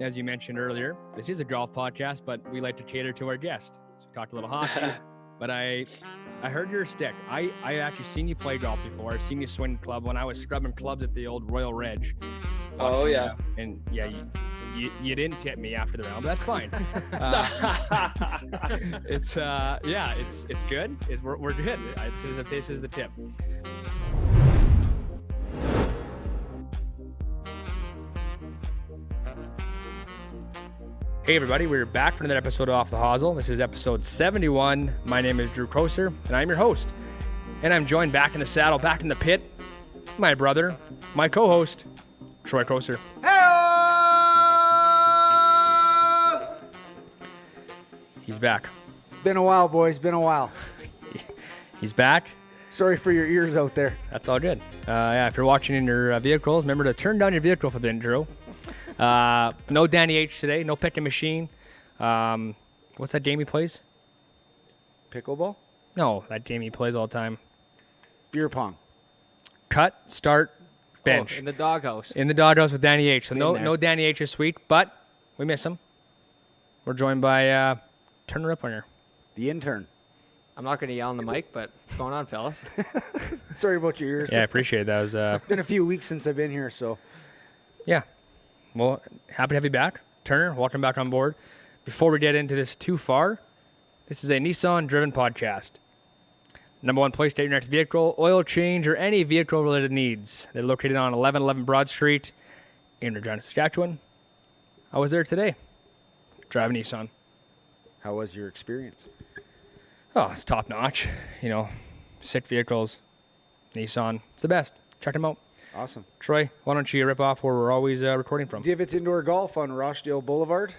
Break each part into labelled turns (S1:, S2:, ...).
S1: As you mentioned earlier, this is a golf podcast, but we like to cater to our guest. So we talked a little hockey, but I heard your stick. I actually seen you play golf before. I've seen you swing club when I was scrubbing clubs at the old Royal Reg.
S2: Oh yeah.
S1: And yeah, you didn't tip me after the round, but that's fine. It's good. We're good. This is the tip. Hey everybody, we're back for another episode of Off the Hosel. This is episode 71. My name is Drew Koser, and I'm your host. And I'm joined back in the saddle, back in the pit, my brother, my co-host, Troy Koser.
S3: Hey!
S1: He's back.
S3: Been a while, boys. Been a while.
S1: He's back.
S3: Sorry for your ears out there.
S1: That's all good. If you're watching in your vehicles, remember to turn down your vehicle for the intro. No Danny H today. No picking machine. What's that game he plays?
S3: Pickleball?
S1: No, that game he plays all the time.
S3: Beer pong.
S1: Cut, start, bench.
S2: In the doghouse.
S1: In the doghouse with Danny H. So no Danny H this week, but we miss him. We're joined by Turner Riplinger.
S3: The intern.
S2: I'm not going to yell on the mic, but what's going on, fellas?
S3: Sorry about your ears.
S1: Yeah, I appreciate it. That was
S3: Been a few weeks since I've been here, so.
S1: yeah. Well, happy to have you back. Turner, welcome back on board. Before we get into this too far, this is a Nissan-driven podcast. Number one place to get your next vehicle, oil change, or any vehicle-related needs. They're located on 1111 Broad Street in Regina, Saskatchewan. I was there today, driving Nissan.
S3: How was your experience?
S1: Oh, it's top-notch. You know, sick vehicles, Nissan. It's the best. Check them out.
S3: Awesome.
S1: Troy, why don't you rip off where we're always recording from?
S3: Divots Indoor Golf on Rochdale Boulevard.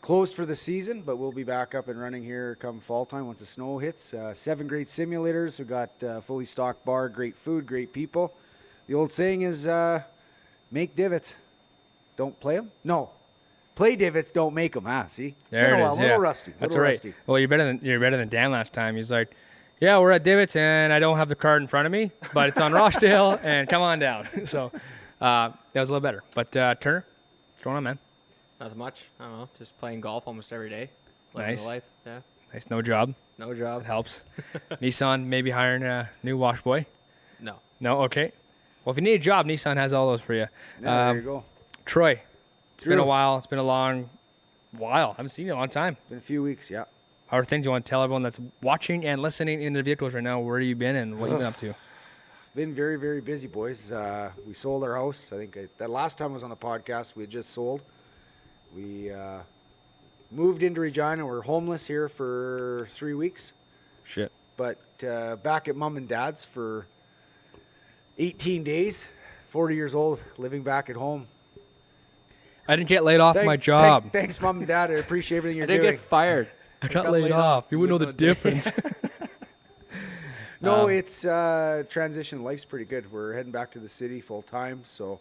S3: Closed for the season, but we'll be back up and running here come fall time once the snow hits. 7 great simulators. We've got fully stocked bar, great food, great people. The old saying is make divots. Don't play them? No. Play divots, don't make them. See? It's
S1: There
S3: been
S1: it
S3: a while.
S1: is,
S3: A little
S1: yeah.
S3: rusty.
S1: That's
S3: little
S1: right.
S3: rusty.
S1: Well, you're better than Dan last time. He's like, yeah, we're at Divots, and I don't have the card in front of me, but it's on Rochdale, and come on down. So that was a little better. But Turner, what's going on, man?
S2: Not much. I don't know. Just playing golf almost every day. Living
S1: Nice.
S2: the life. Yeah.
S1: Nice, no job.
S2: No job.
S1: It helps. Nissan maybe hiring a new wash boy?
S2: No.
S1: No? Okay. Well, if you need a job, Nissan has all those for you.
S3: Yeah, there you go.
S1: Troy, it's been a
S3: Drew.
S1: while. It's been a long while. I haven't seen you in a long time.
S3: Been a few weeks, yeah.
S1: How are things you want to tell everyone that's watching and listening in their vehicles right now? Where have you been and what you been up to?
S3: Been very, very busy, boys. We sold our house. I think that last time I was on the podcast, we had just sold. We moved into Regina. We're homeless here for 3 weeks.
S1: Shit.
S3: But back at mom and dad's for 18 days. 40 years old, living back at home.
S1: I didn't get laid off my job.
S3: Thanks, mom and dad. I appreciate everything you're
S2: I didn't
S3: doing.
S2: get fired.
S1: I got laid off. You wouldn't know the difference.
S3: No, it's transition. Life's pretty good. We're heading back to the city full time, so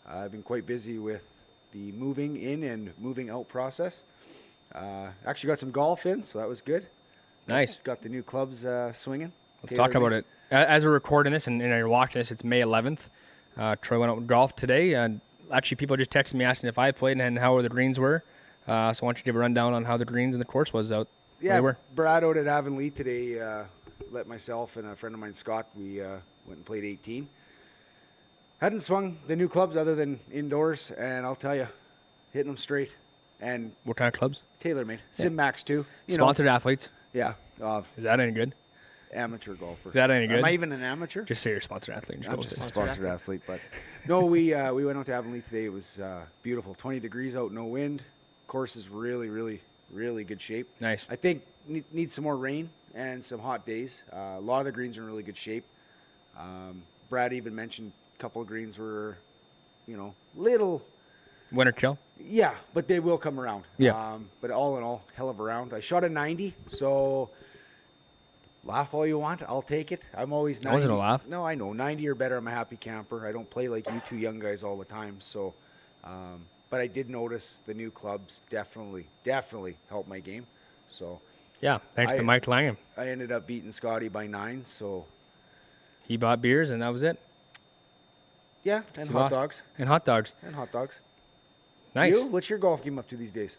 S3: I've been quite busy with the moving in and moving out process. Actually got some golf in, so that was good.
S1: Nice.
S3: Got the new clubs swinging.
S1: Let's talk about it. As we're recording this and you're watching this, it's May 11th. Troy went out with golf today. Actually, people just texted me asking if I played and how the greens were. So I want you to give a rundown on how the greens and the course was out.
S3: Yeah,
S1: They were.
S3: Brad out at Avonlea today. Let myself and a friend of mine, Scott, we went and played 18. Hadn't swung the new clubs other than indoors, and I'll tell you, hitting them straight and
S1: What kind of clubs?
S3: tailor-made.
S1: Yeah.
S3: Sim Max too. You know,
S1: Sponsored athletes.
S3: yeah,
S1: Is that any good?
S3: amateur golfer.
S1: Is that any good?
S3: Am I even an amateur?
S1: Just say you're a sponsored athlete. And just
S3: I'm
S1: go
S3: just a
S1: with it.
S3: sponsored athlete, but no, we went out to Avonlea today. It was beautiful. 20 degrees out, no wind. Course is really, really, really good shape.
S1: Nice.
S3: I think needs some more rain and some hot days. A lot of the greens are in really good shape. Brad even mentioned a couple of greens were, little.
S1: Winter kill.
S3: Yeah, but they will come around.
S1: Yeah.
S3: But all in all, hell of a round. I shot a 90, so laugh all you want. I'll take it. I'm always 90.
S1: I wasn't a laugh.
S3: No, I know. 90 or better, I'm a happy camper. I don't play like you two young guys all the time. So, but I did notice the new clubs definitely helped my game. So
S1: Yeah, thanks to Mike Langham.
S3: I ended up beating Scotty by 9. So
S1: He bought beers and that was it.
S3: yeah, and
S1: He
S3: hot
S1: lost.
S3: dogs.
S1: And hot dogs.
S3: And hot dogs.
S1: Nice.
S3: You? What's your golf game up to these days?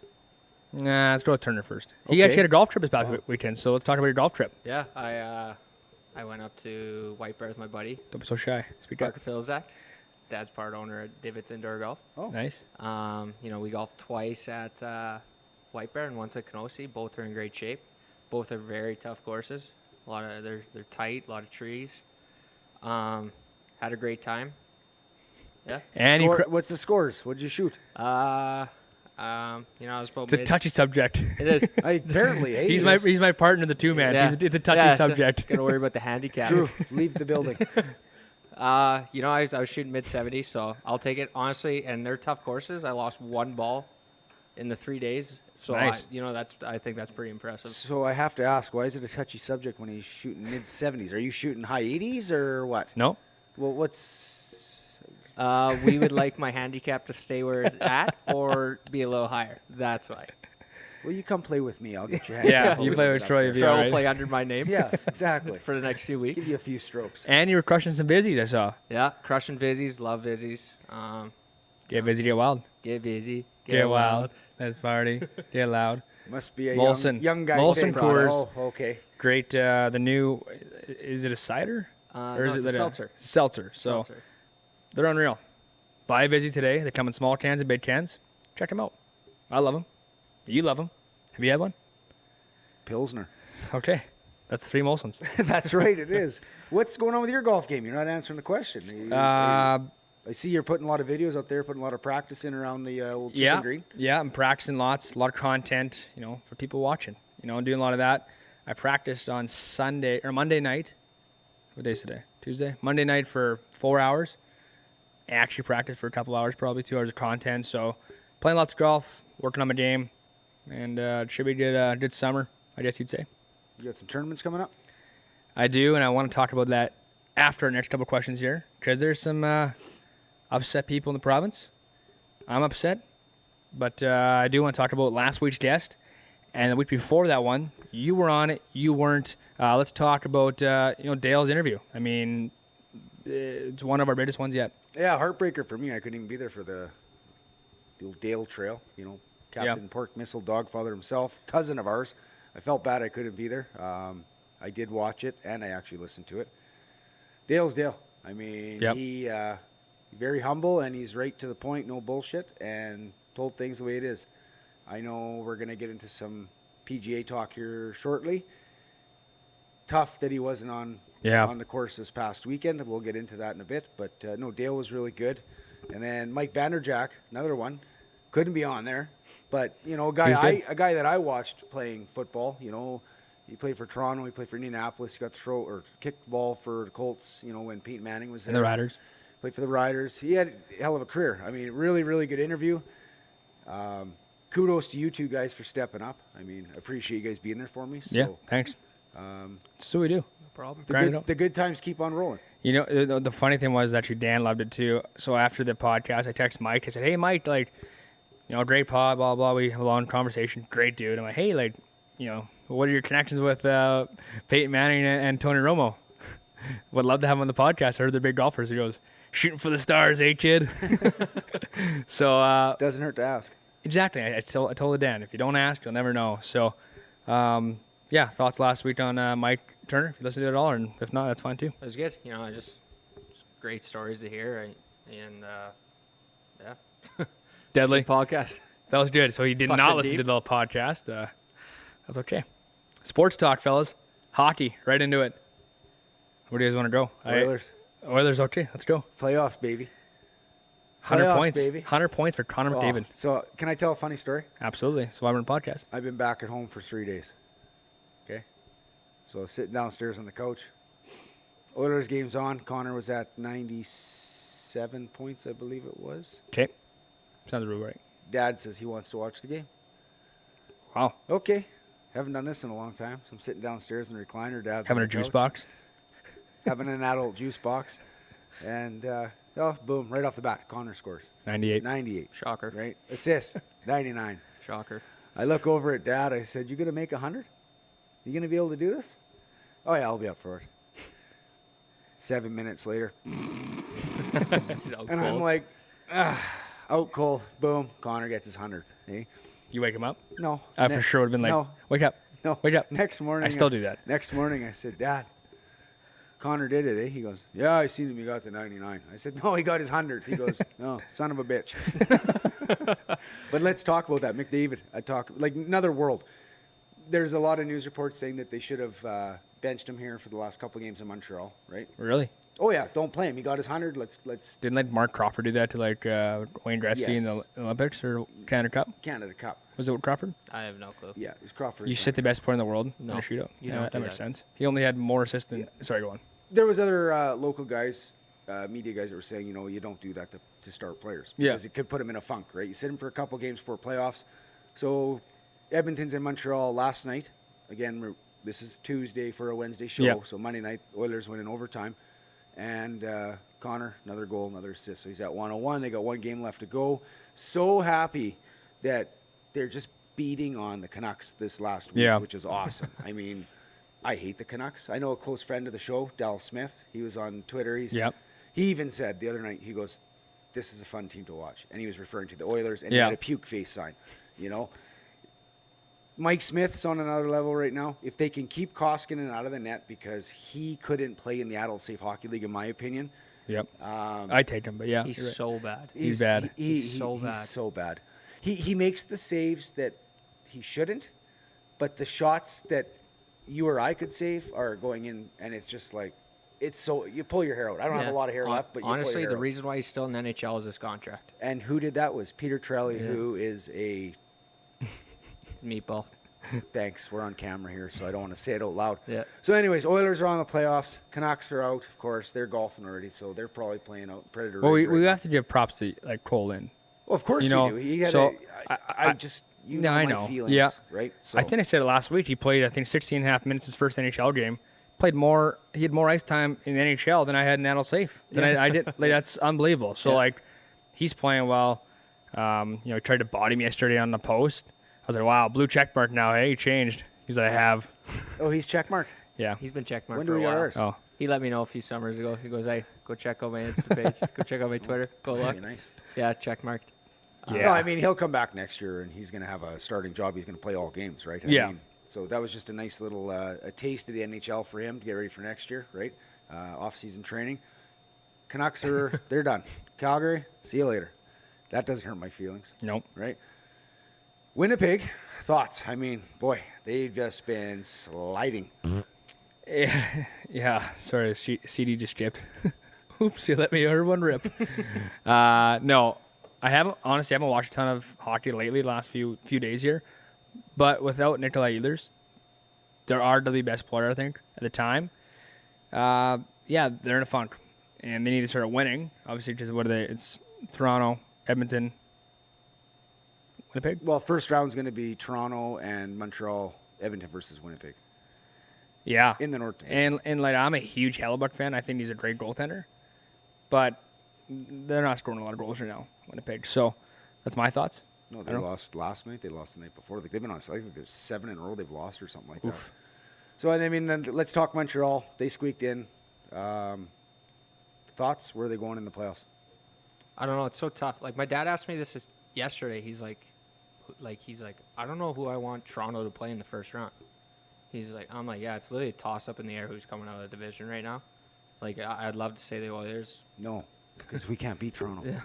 S1: Nah, let's go with Turner first. He
S3: Okay.
S1: actually had a golf trip this past weekend, so let's talk about your golf trip.
S2: Yeah, I went up to White Bear with my buddy,
S1: Don't be so shy. Speak up.
S2: Parker Filzak. His dad's part owner at Divots Indoor Golf.
S3: Oh,
S1: Nice.
S2: We golfed twice at White Bear and once at Kenosee. Both are in great shape. Both are very tough courses. They're tight, a lot of trees. Had a great time. Yeah.
S1: And
S3: What's the scores? What'd you shoot?
S2: I was about
S1: it's a touchy subject.
S2: It is.
S3: Apparently, hey,
S1: he's my partner, the two man.
S2: Yeah.
S1: It's a touchy subject.
S2: Gonna worry about the handicap.
S3: Drew, leave the building.
S2: I was shooting mid 70s, so I'll take it honestly. And they're tough courses. I lost one ball in the 3 days, so
S1: Nice.
S2: I think that's pretty impressive.
S3: So I have to ask, why is it a touchy subject when he's shooting mid 70s? Are you shooting high 80s or what?
S1: No.
S3: Well, what's
S2: We would like my handicap to stay where it's at or be a little higher. That's why.
S3: Well, you come play with me. I'll get your
S1: Yeah,
S3: hand.
S1: you play with Troy.
S2: So I will
S1: Right.
S2: play under my name.
S3: Yeah, exactly.
S2: For the next few weeks.
S3: Give you a few strokes.
S1: And you were crushing some busies, I saw.
S2: Yeah, crushing busies, love busies.
S1: Get busy, get wild.
S2: Get busy,
S1: Get wild. Let's party. Get loud.
S3: Must be a
S1: Molson.
S3: young guy.
S1: Molson
S3: thing.
S1: Coors.
S3: Oh, okay.
S1: Great. The new, is it a cider?
S2: No, it's a seltzer.
S1: Seltzer. So
S2: Seltzer.
S1: they're unreal. Buy a Vizzy today. They come in small cans and big cans. Check them out. I love them. You love them. Have you had one?
S3: Pilsner.
S1: Okay. That's 3 Molsons.
S3: That's right, it is. What's going on with your golf game? You're not answering the question. I see you're putting a lot of videos out there, putting a lot of practice in around the old chipping green.
S1: Yeah, I'm practicing lots, a lot of content, for people watching. I'm doing a lot of that. I practiced on Monday night. What day is today? Tuesday? Monday night for 4 hours. I actually practiced for a couple hours, probably 2 hours of content. So playing lots of golf, working on my game, and it should be a good summer, I guess you'd say.
S3: You got some tournaments coming up?
S1: I do, and I want to talk about that after our next couple questions here, because there's some upset people in the province. I'm upset, but I do want to talk about last week's guest, and the week before that one. You were on it, you weren't. Let's talk about Dale's interview. I mean, it's one of our biggest ones yet.
S3: Yeah, heartbreaker for me. I couldn't even be there for the old Dale Trail. Captain Pork Missile Dogfather himself, cousin of ours. I felt bad I couldn't be there. I did watch it, and I actually listened to it. Dale's Dale. I mean, he very humble, and he's right to the point, no bullshit, and told things the way it is. I know we're going to get into some PGA talk here shortly. Tough that he wasn't on the course this past weekend. We'll get into that in a bit. But, no, Dale was really good. And then Mike Vanderjack, another one, couldn't be on there. But, a guy that I watched playing football, he played for Toronto, he played for Indianapolis, he got kicked the ball for the Colts, when Peyton Manning was there.
S1: And the Riders.
S3: Played for the Riders. He had a hell of a career. I mean, really, really good interview. Kudos to you two guys for stepping up. I mean, I appreciate you guys being there for me. So,
S1: Yeah, thanks. That's what we do.
S2: No problem.
S3: The good times keep on rolling.
S1: The funny thing was actually Dan loved it too. So after the podcast, I texted Mike. I said, "Hey, Mike, great pod, blah blah. We have a long conversation. Great dude." I'm like, "Hey, what are your connections with Peyton Manning and Tony Romo? Would love to have him on the podcast. I heard they're big golfers." He goes, "Shooting for the stars, kid?" So
S3: doesn't hurt to ask.
S1: Exactly. I told Dan, if you don't ask, you'll never know. So, thoughts last week on Mike Turner, if you listened to it at all, and if not, that's fine too.
S2: It was good. Just great stories to hear.
S1: Deadly.
S2: Good podcast.
S1: That was good. So he did
S2: Fucks
S1: not
S2: it
S1: listen
S2: deep.
S1: to the podcast. That's okay. Sports talk, fellas. Hockey, right into it. Where do you guys want to go? Oilers, okay. Let's go.
S3: Playoffs, baby.
S1: 100
S3: Playoffs,
S1: points.
S3: baby.
S1: 100 points for Connor McDavid.
S3: So can I tell a funny story?
S1: Absolutely. So I run a podcast.
S3: I've been back at home for 3 days. Okay? So I was sitting downstairs on the couch. Oilers game's on. Connor was at 97 points, I believe it was.
S1: Okay. Sounds real right.
S3: Dad says he wants to watch the game.
S1: Wow.
S3: Okay. Haven't done this in a long time. So I'm sitting downstairs in the recliner. Dad's
S1: Having
S3: on
S1: a
S3: the
S1: juice
S3: couch,
S1: box.
S3: Having an adult juice box. And, boom, right off the bat, Connor scores.
S1: 98.
S3: 98.
S2: Shocker.
S3: Right? Assist, 99.
S2: Shocker.
S3: I look over at Dad. I said, "You going to make 100? You going to be able to do this?" "Oh, yeah, I'll be up for it." 7 minutes later. And I'm like, I'm Out cold. Boom. Connor gets his 100th. Hey?
S1: You wake him up?
S3: No.
S1: I for sure would have been like,
S3: no.
S1: wake up.
S3: No.
S1: Wake up.
S3: Next morning.
S1: I still do that.
S3: Next morning, I said, Dad, Connor did it, eh? He goes, yeah, I seen him. He got to 99. I said, no, he got his 100th. He goes, no, son of a bitch. But let's talk about that. McDavid, like another world. There's a lot of news reports saying that they should have benched him here for the last couple of games in Montreal, right?
S1: Really?
S3: Oh, yeah, don't play him. He got his 100. Let's
S1: Didn't like Mark Crawford do that to like Wayne Gretzky in
S3: Yes.
S1: the Olympics or Canada Cup?
S3: Canada Cup.
S1: Was it with Crawford?
S2: I have no clue.
S3: Yeah, it was Crawford.
S1: You sit the best player in the world in
S2: No,
S1: a shootout.
S2: you
S1: Yeah,
S2: don't
S1: that
S2: do
S1: makes
S2: that.
S1: sense. He only had more assists than. Sorry, go on.
S3: There was other local guys, media guys that were saying, you don't do that to start players.
S1: Yeah.
S3: Because it could put them in a funk, right? You sit them for a couple games before playoffs. So Edmonton's in Montreal last night. Again, this is Tuesday for a Wednesday show.
S1: Yeah.
S3: So Monday night, Oilers win in overtime. And Connor, another goal, another assist. So he's at 101. They got one game left to go. So happy that they're just beating on the Canucks this last week,
S1: Yeah.
S3: which is awesome. I mean, I hate the Canucks. I know a close friend of the show, Dal Smith. He was on Twitter.
S1: Yep.
S3: He even said the other night, he goes, this is a fun team to watch. And he was referring to the Oilers, and
S1: Yeah.
S3: he had a puke face sign, Mike Smith's on another level right now. If they can keep Koskinen out of the net, because he couldn't play in the Adult Safe Hockey League, in my opinion.
S1: Yep. I take him, but yeah.
S2: He's
S1: you're right.
S2: so bad.
S1: He's bad.
S2: He's so bad.
S3: He's so bad. He makes the saves that he shouldn't, but the shots that you or I could save are going in, and it's just like, it's so, you pull your hair out. I don't have a lot of hair left, but you pull
S2: honestly,
S3: your hair
S2: the
S3: out.
S2: reason why he's still in the NHL is his contract.
S3: And who did that was Peter Trelli,
S2: Yeah.
S3: who is a,
S2: Meatball.
S3: thanks, we're on camera here, so I don't want to say it out loud.
S2: Yeah.
S3: So anyways, Oilers are on the playoffs. Canucks are out, of course. They're golfing already, so they're probably playing out Predator.
S1: Well,
S3: Ridge
S1: we
S3: right now.
S1: have to give props to like Cole in.
S3: Well, of course
S1: you know,
S3: we do. He had
S1: so
S3: I just,
S1: No,
S3: know
S1: I
S3: my
S1: know.
S3: feelings,
S1: Yeah.
S3: right? So,
S1: I think I said it last week. He played, I think, 16 and a half minutes his first NHL game. Played more. He had more ice time in the NHL than I had in Adult Safe. Than I did. Like, that's unbelievable. So
S2: Yeah.
S1: like, he's playing well. He tried to body me yesterday on the post. I was like, wow, blue check mark now. Hey, he changed. He's like, I have.
S3: oh, he's checkmarked.
S1: Yeah.
S2: He's been checkmarked
S3: When
S2: for
S3: do
S2: a
S3: we get
S2: while.
S3: ours?
S1: Oh.
S2: He let me know a few summers ago. He goes, hey, go check out my Insta page. Go check out my Twitter. Go
S3: That's
S2: look.
S3: gonna be nice.
S2: Yeah, checkmarked.
S1: Yeah.
S3: No, I mean, he'll come back next year, and he's going to have a starting job. He's going to play all games, right?
S1: Yeah.
S3: Mean, so that was just a nice little a taste of the NHL for him to get ready for next year, right? Off-season training. Canucks they're done. Calgary, see you later. That doesn't hurt my feelings,
S1: Nope.
S3: right? Winnipeg, thoughts? I mean, boy, they've just been sliding.
S1: Yeah. Sorry, CD just chipped. Oops, you let me hear one rip. No, I haven't watched a ton of hockey lately. The last few days here, but without Nikolai Ehlers, they're arguably best player I think at the time. Yeah, they're in a funk, and they need to start winning. Obviously, because what are they? It's Toronto, Edmonton, Winnipeg.
S3: Well, first round's going to be Toronto and Montreal, Edmonton versus Winnipeg
S1: Yeah,
S3: in the North Division.
S1: and like I'm a huge Hellebuck fan. I think he's a great goaltender, but they're not scoring a lot of goals right now, Winnipeg. So that's my thoughts.
S3: No, they lost last night. They lost the night before. Like they've been on. I think there's 7 in a row they've lost or something like that. So I mean, then let's talk Montreal. They squeaked in. Thoughts? Where are they going in the playoffs?
S2: I don't know. It's so tough. Like, my dad asked me this yesterday. He's like, I don't know who I want Toronto to play in the first round. I'm like, yeah, it's literally a toss-up in the air who's coming out of the division right now. Like, I'd love to say the Oilers.
S3: No, because we can't beat Toronto.
S2: Yeah.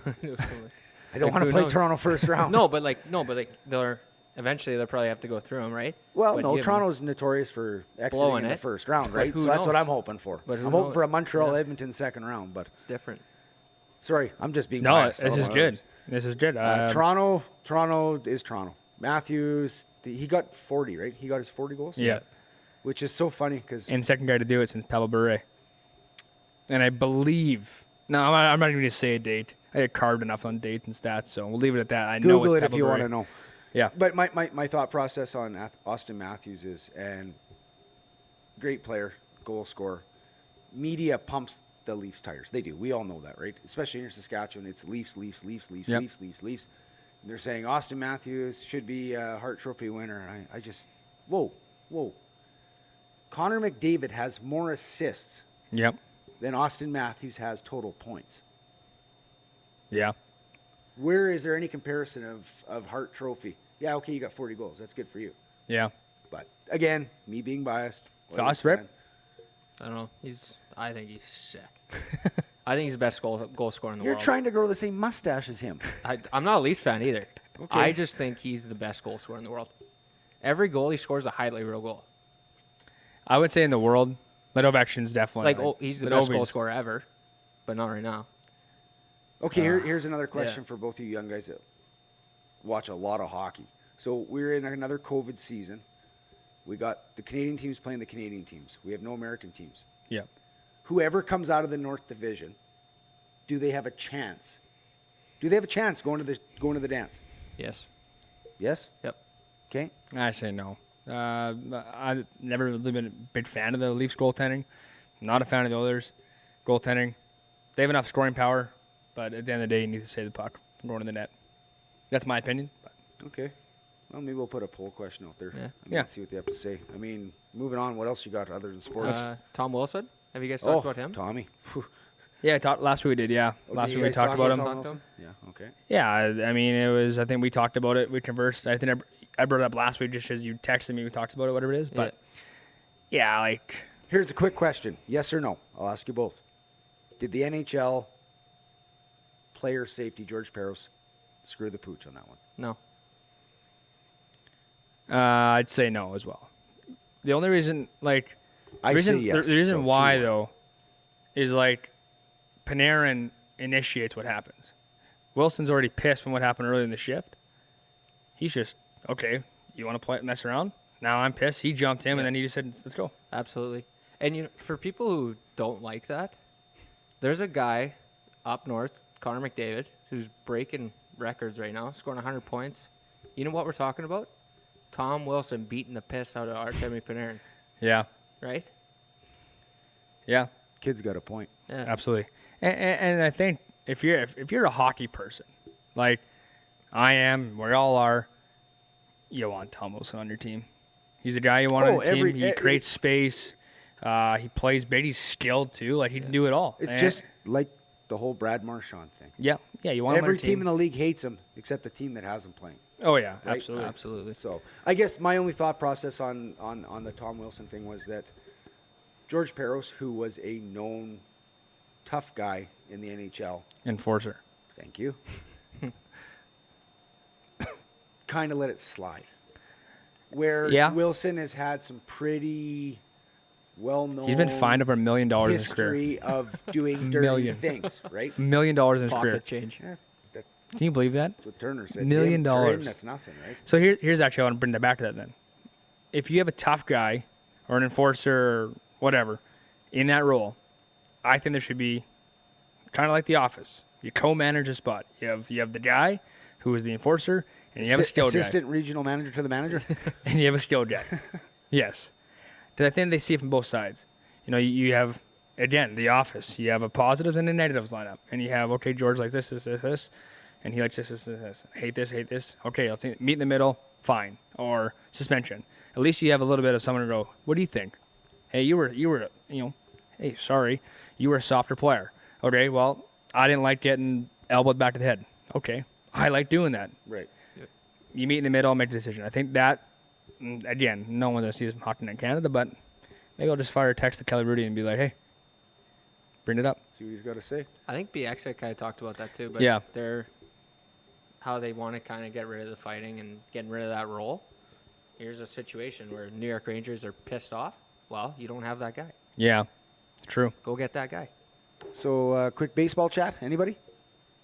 S3: I don't
S2: Like,
S3: want to
S2: who
S3: play
S2: knows?
S3: Toronto first round.
S2: no, but eventually they'll probably have to go through them, right?
S3: Well,
S2: But
S3: no,
S2: give 'em-
S3: Toronto's notorious for exiting
S2: Blowing
S3: in the
S2: it.
S3: first round,
S2: But
S3: right?
S2: who
S3: So that's what
S2: knows?
S3: I'm hoping for.
S2: But who
S3: I'm hoping
S2: knows?
S3: for a Montreal
S2: Yeah.
S3: Edmonton second round, but
S2: It's different.
S3: sorry, I'm just being
S1: No,
S3: biased.
S1: this
S3: I
S1: is
S3: don't know
S1: good.
S3: others.
S1: This is good.
S3: Toronto is Toronto. Matthews, he got 40, right? He got his 40 goals?
S1: Yeah.
S3: Which is so funny because
S1: And second guy to do it since Pavel Bure. And I believe, no, I'm not even going to say a date. I get carved enough on date and stats, so we'll leave it at that. I know
S3: Google
S1: it's
S3: it if
S1: Pavel
S3: you
S1: Bure.
S3: want to know.
S1: Yeah.
S3: But my thought process on Austin Matthews is, and great player, goal scorer. Media pumps the Leafs tires. They do. We all know that, right? Especially here in Saskatchewan, it's Leafs.
S1: Yep.
S3: And they're saying Austin Matthews should be a Hart Trophy winner. And I just, whoa. Connor McDavid has more assists
S1: Yep.
S3: than Austin Matthews has total points.
S1: Yeah.
S3: Where is there any comparison of Hart Trophy? Yeah, okay, you got 40 goals. That's good for you.
S1: Yeah.
S3: But again, me being biased.
S1: Thoughts,
S3: Oilers
S1: Rip?
S3: fan.
S2: I don't know. I think he's sick. I think he's the best goal scorer in the
S3: You're
S2: world.
S3: trying to grow the same mustache as him.
S2: I'm not a Leafs fan either.
S3: Okay.
S2: I just think he's the best goal scorer in the world. Every goal he scores is a highlight reel goal.
S1: I would say in the world, Led Ovechkin's definitely.
S2: He's the
S1: Led
S2: best goal
S1: Ovi's-
S2: scorer ever, but not right now.
S3: Okay, here's another question for both of you young guys that watch a lot of hockey. So we're in another COVID season. We got the Canadian teams playing the Canadian teams. We have no American teams.
S1: Yeah.
S3: Whoever comes out of the North Division, do they have a chance? Do they have a chance going to the dance?
S2: Yes.
S3: Yes?
S2: Yep.
S3: Okay.
S1: I say no. I've never really been a big fan of the Leafs goaltending. Not a fan of the Oilers goaltending. They have enough scoring power, but at the end of the day, you need to save the puck from going to the net. That's my opinion. But
S3: Okay. Well, maybe we'll put a poll question out there.
S2: Yeah.
S1: Yeah.
S3: See what they have to say. I mean, moving on, what else you got other than sports?
S2: Tom Wilson. Have you guys talked about him?
S3: Tommy. Phew.
S1: yeah, last week we did. Yeah,
S3: Okay,
S1: last
S3: you
S1: week we
S3: guys
S1: talked about him.
S3: Tom Wilson? Yeah, okay.
S1: Yeah, I mean, it was. I think we talked about it. We conversed. I think I brought it up last week just as you texted me. We talked about it, whatever it is. But yeah, like
S3: Here's a quick question. Yes or no? I'll ask you both. Did the NHL player safety, George Peros, screw the pooch on that one?
S2: No.
S1: I'd say no as well. The only reason, like,
S3: I
S1: reason,
S3: say yes.
S1: the reason
S3: So
S1: why
S3: 2-1.
S1: though, is like Panarin initiates what happens. Wilson's already pissed from what happened earlier in the shift. He's just okay. You want to mess around? Now I'm pissed. He jumped him, and then he just said, "Let's go."
S2: Absolutely. And for people who don't like that, there's a guy up north, Connor McDavid, who's breaking records right now, scoring 100 points. You know what we're talking about? Tom Wilson beating the piss out of Artemi Panarin,
S1: Yeah,
S2: right?
S1: yeah,
S3: Kid's got a point.
S2: Yeah.
S1: absolutely. And I think if you're a hockey person, like I am, we all are, you want Tom Wilson on your team. He's a guy you want on your team. He creates space. He plays big. He's skilled too. Like he can do it all.
S3: It's
S1: And-
S3: just like the whole Brad Marchand thing.
S1: yeah. You want him on
S3: Every
S1: your
S3: team in the league hates him except the team that has him playing.
S1: Oh yeah,
S3: Right?
S1: absolutely.
S2: Absolutely.
S3: So I guess my only thought process on the Tom Wilson thing was that George Peros, who was a known tough guy in the NHL,
S1: Enforcer.
S3: thank you, kind of let it slide. Where
S1: Yeah.
S3: Wilson has had some pretty well-known
S1: He's been fined over $1 million in his career.
S3: history of doing dirty
S1: Million.
S3: things, right?
S1: $1 million in his career.
S2: Pocket change.
S3: Yeah, that's
S1: Can you believe that?
S3: what Turner said.
S1: $1 million.
S3: To him, that's nothing, right?
S1: So here's actually I want to bring that back to that then. If you have a tough guy or an enforcer or whatever in that role, I think there should be kind of like The Office. You co-manage a spot. You have the guy who is the enforcer, and you have a skilled guy.
S3: Assistant regional manager to the manager.
S1: And you have a skilled guy. Yes. Because I think they see it from both sides. You know, you have, again, The Office. You have a positives and a negatives lineup. And you have, okay, George likes this. And he likes this. Hate this. Okay, let's meet in the middle. Fine. Or suspension. At least you have a little bit of someone to go, what do you think? Hey, you were, hey, sorry. You were a softer player. Okay, well, I didn't like getting elbowed back to the head. Okay. I like doing that.
S3: Right.
S1: You meet in the middle, make a decision. I think that, again, no one's going to see this from Hockey Night Canada, but maybe I'll just fire a text to Kelly Rudy and be like, hey, bring it up.
S3: See what he's got to say.
S2: I think BX kind of talked about that too, but
S1: Yeah.
S2: how they want to kind of get rid of the fighting and getting rid of that role. Here's a situation where New York Rangers are pissed off. Well, you don't have that guy.
S1: Yeah, it's true.
S2: Go get that guy.
S3: So, quick baseball chat. Anybody?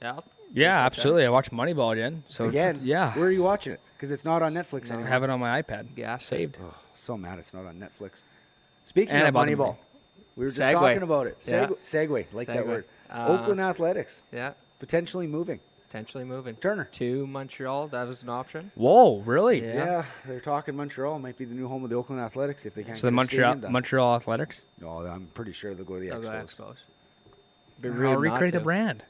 S2: Yeah.
S1: Yeah, absolutely. I watched Moneyball again. So
S3: Again?
S1: yeah,
S3: Where are you watching it? Because it's not on Netflix
S1: I
S3: anymore.
S1: have it on my iPad.
S2: Gas
S1: Saved.
S3: Oh, so mad it's not on Netflix. Speaking
S1: And I
S3: of
S1: bought the
S3: Moneyball,
S1: movie.
S3: we were just
S2: Segue.
S3: talking about it.
S2: Yeah.
S3: Segue, like that
S2: Segue.
S3: word. Oakland Athletics,
S2: Yeah.
S3: potentially moving.
S2: Potentially moving.
S3: Turner.
S2: To Montreal, that was an option.
S1: Whoa, really?
S2: Yeah.
S3: Yeah. They're talking Montreal might be the new home of the Oakland Athletics if they can't
S1: So the
S3: get a stadium done.
S1: Montreal Athletics.
S3: No, I'm pretty sure they'll go to the
S2: They'll go
S3: Expos.
S2: Expos. Be
S1: I'll
S2: rude not
S1: recreate the
S2: to.
S1: brand.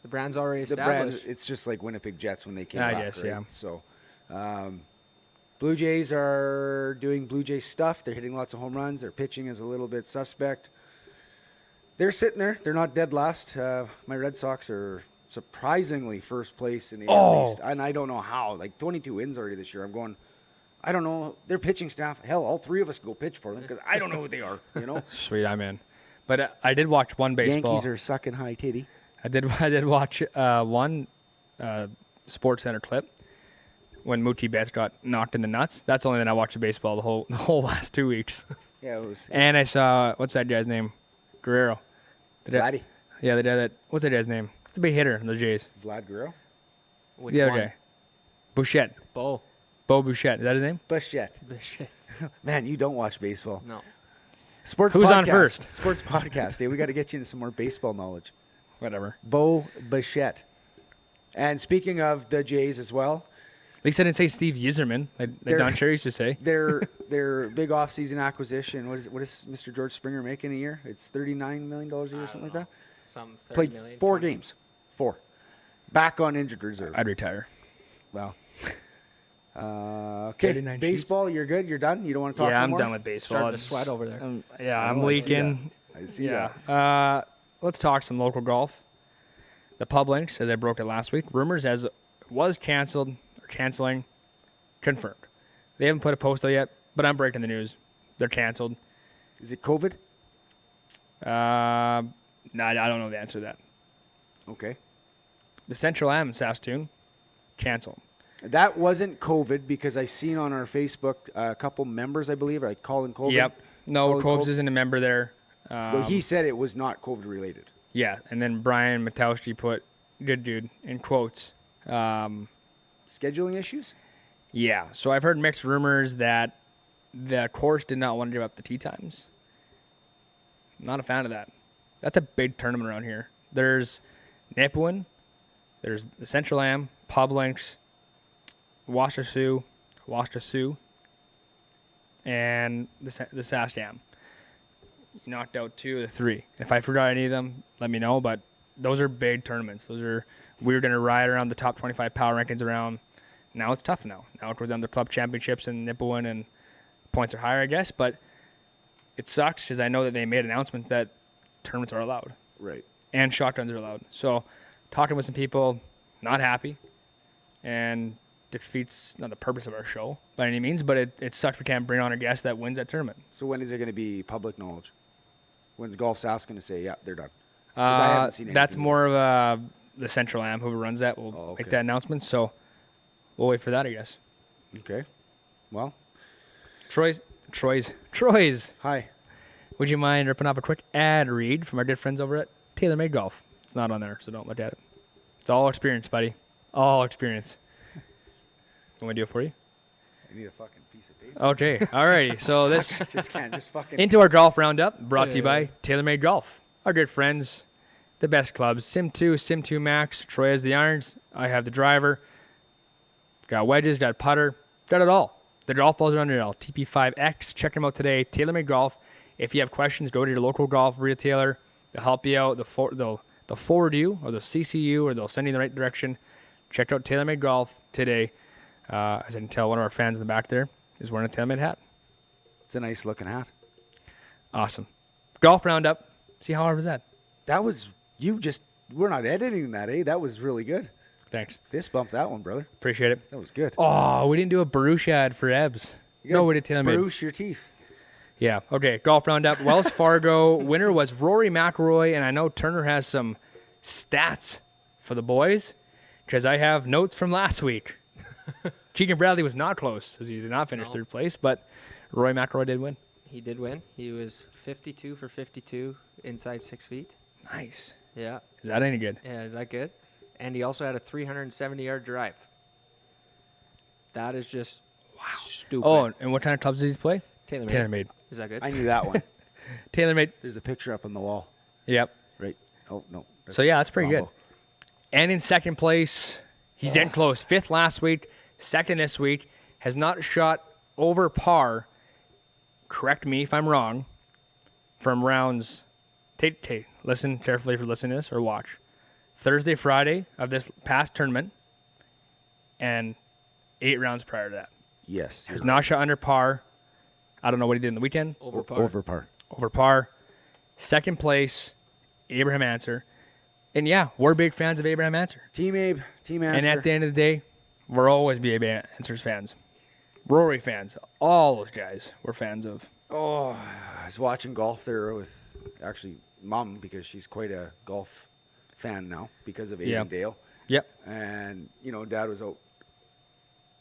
S2: The brand's already
S3: The brand,
S2: established.
S3: it's just like Winnipeg Jets when they came
S1: I
S3: back,
S1: guess,
S3: right?
S1: yeah.
S3: So, Blue Jays are doing Blue Jay stuff. They're hitting lots of home runs. Their pitching is a little bit suspect. They're sitting there. They're not dead last. My Red Sox are surprisingly first place in the
S1: Oh.
S3: AL East. And I don't know how. Like 22 wins already this year. I'm going, I don't know. Their pitching staff, hell, all three of us go pitch for them because I don't know who they are, you know?
S1: Sweet, I'm in. But I did watch one baseball.
S3: Yankees are sucking high titty.
S1: I did watch one Sports Center clip when Mookie Betts got knocked in the nuts. That's the only thing I watched of baseball the whole last 2 weeks.
S3: Yeah, it was.
S1: And I saw, what's that guy's name? Guerrero.
S3: Vladdy.
S1: Yeah, the guy that, what's that guy's name? It's a big hitter in the Jays.
S3: Vlad Guerrero?
S2: Which
S1: The other
S2: one?
S1: guy. Bouchette.
S2: Bo.
S1: Bo Bouchette. Is that his name?
S3: Bichette. Man, you don't watch baseball.
S2: No.
S3: Sports
S1: Who's
S3: podcast.
S1: on first?
S3: Sports podcast. Hey, we got to get you into some more baseball knowledge.
S1: Whatever.
S3: Bo Bichette. And speaking of the Jays as well,
S1: At least I didn't say Steve Yzerman, like Don Cherry used to say.
S3: their big off-season acquisition. What is Mr. George Springer making a year? It's $39 million a year or something like that.
S2: Some 30
S3: Played
S2: million,
S3: 4
S2: 20.
S3: games. 4. Back on injured reserve.
S1: I'd retire.
S3: Well. Okay.
S1: 39
S3: Baseball, you're good. You're done. You don't want to talk
S1: Yeah, I'm
S3: anymore?
S1: done with baseball.
S2: Starting to
S1: It's-
S2: sweat over there.
S1: Yeah,
S3: I
S1: I'm
S3: know, I see
S1: leaking.
S3: I see
S1: Yeah.
S3: that.
S1: Let's talk some local golf. The Pub Links, as I broke it last week, rumors as was canceled or canceling, confirmed. They haven't put a post out yet, but I'm breaking the news. They're canceled.
S3: Is it COVID?
S1: I don't know the answer to that.
S3: Okay.
S1: The Central Am in Saskatoon, canceled.
S3: That wasn't COVID because I seen on our Facebook a couple members, I believe, like Colin Colvin.
S1: Yep. No,
S3: Colin
S1: Cobes
S3: Colvin.
S1: isn't a member there.
S3: Well, he said it was not COVID related.
S1: Yeah, and then Brian Matowski put "good dude" in quotes.
S3: Scheduling issues?
S1: Yeah, so I've heard mixed rumors that the course did not want to give up the tee times. Not a fan of that. That's a big tournament around here. There's Nipawin, there's the Central Am, Pub Links, Washasoo, and the Sask Am. You knocked out 2 of the 3. If I forgot any of them, let me know, but those are big tournaments. We're going to ride around the top 25 power rankings around. Now it's tough now. Now it goes down to club championships and Nipawin, and points are higher, I guess, but it sucks because I know that they made announcements that tournaments are allowed.
S3: Right.
S1: And shotguns are allowed. So talking with some people, not happy, and defeats not the purpose of our show by any means, but it sucks we can't bring on a guest that wins that tournament.
S3: So when is it going to be public knowledge? When's Golf Sask going to say, yeah, they're done? 'Cause I haven't seen
S1: That's
S3: anything
S1: more of the Central Am, whoever runs that, will
S3: Oh, okay.
S1: make that announcement. So we'll wait for that, I guess.
S3: Okay. Well,
S1: Troy's.
S3: hi.
S1: Would you mind ripping off a quick ad read from our good friends over at TaylorMade Golf? It's not on there, so don't look at it. It's all experience, buddy. All experience. Want me to do it for you?
S3: I need a fucking piece of paper.
S1: Okay. All righty. So this
S3: Just can't. Just fucking.
S1: into our golf roundup, brought to you by TaylorMade Golf. Our good friends, the best clubs. Sim 2, Sim 2 Max. Troy has the irons. I have the driver. Got wedges, got putter, got it all. The golf balls are under it all. TP5X. Check them out today. TaylorMade Golf. If you have questions, go to your local golf retailer. They'll help you out. They'll forward you, or they'll CC you, or they'll send you in the right direction. Check out TaylorMade Golf today. As I can tell, one of our fans in the back there is wearing a TaylorMade hat.
S3: It's a nice looking hat.
S1: Awesome. Golf roundup. See how hard was that?
S3: That was, we're not editing that, eh? That was really good.
S1: Thanks.
S3: Fist bump that one, brother.
S1: Appreciate it.
S3: That was good.
S1: Oh, we didn't do a Baruch ad for Ebbs.
S3: You gotta
S1: No, we did TaylorMade.
S3: Bruise your teeth.
S1: Yeah. Okay. Golf roundup. Wells Fargo winner was Rory McIlroy, and I know Turner has some stats for the boys because I have notes from last week. Keegan Bradley was not close as he did not finish third place, but Rory McIlroy did win.
S2: He did win. He was 52 for 52 inside 6 feet.
S1: Nice.
S2: Yeah.
S1: Is that any good?
S2: Yeah, is that good? And he also had a 370-yard drive. That is just stupid.
S1: Oh, and what kind of clubs does he play?
S2: TaylorMade.
S1: TaylorMade.
S2: Is that good?
S3: I knew that one.
S1: TaylorMade.
S3: There's a picture up on the wall.
S1: Yep.
S3: Right. Oh, no.
S1: So yeah, that's pretty good.
S3: Bravo.
S1: And in second place, he's getting close. 5th last week, 2nd this week. Has not shot over par. Correct me if I'm wrong. From rounds, listen carefully if you're listening to this or watch. Thursday, Friday of this past tournament, and 8 rounds prior to that.
S3: Yes.
S1: Has not shot under par. I don't know what he did in the weekend.
S2: Over par.
S3: Over par.
S1: Over par. 2nd place, Abraham Answer. And yeah, we're big fans of Abraham Answer.
S3: Team Abe, Team Answer.
S1: And at the end of the day, we'll always be Abe Answers fans. Rory fans. All those guys we're fans of.
S3: Oh, I was watching golf there with actually Mom because she's quite a golf fan now because of Abe and Dale.
S1: Yep.
S3: And, you know, Dad was out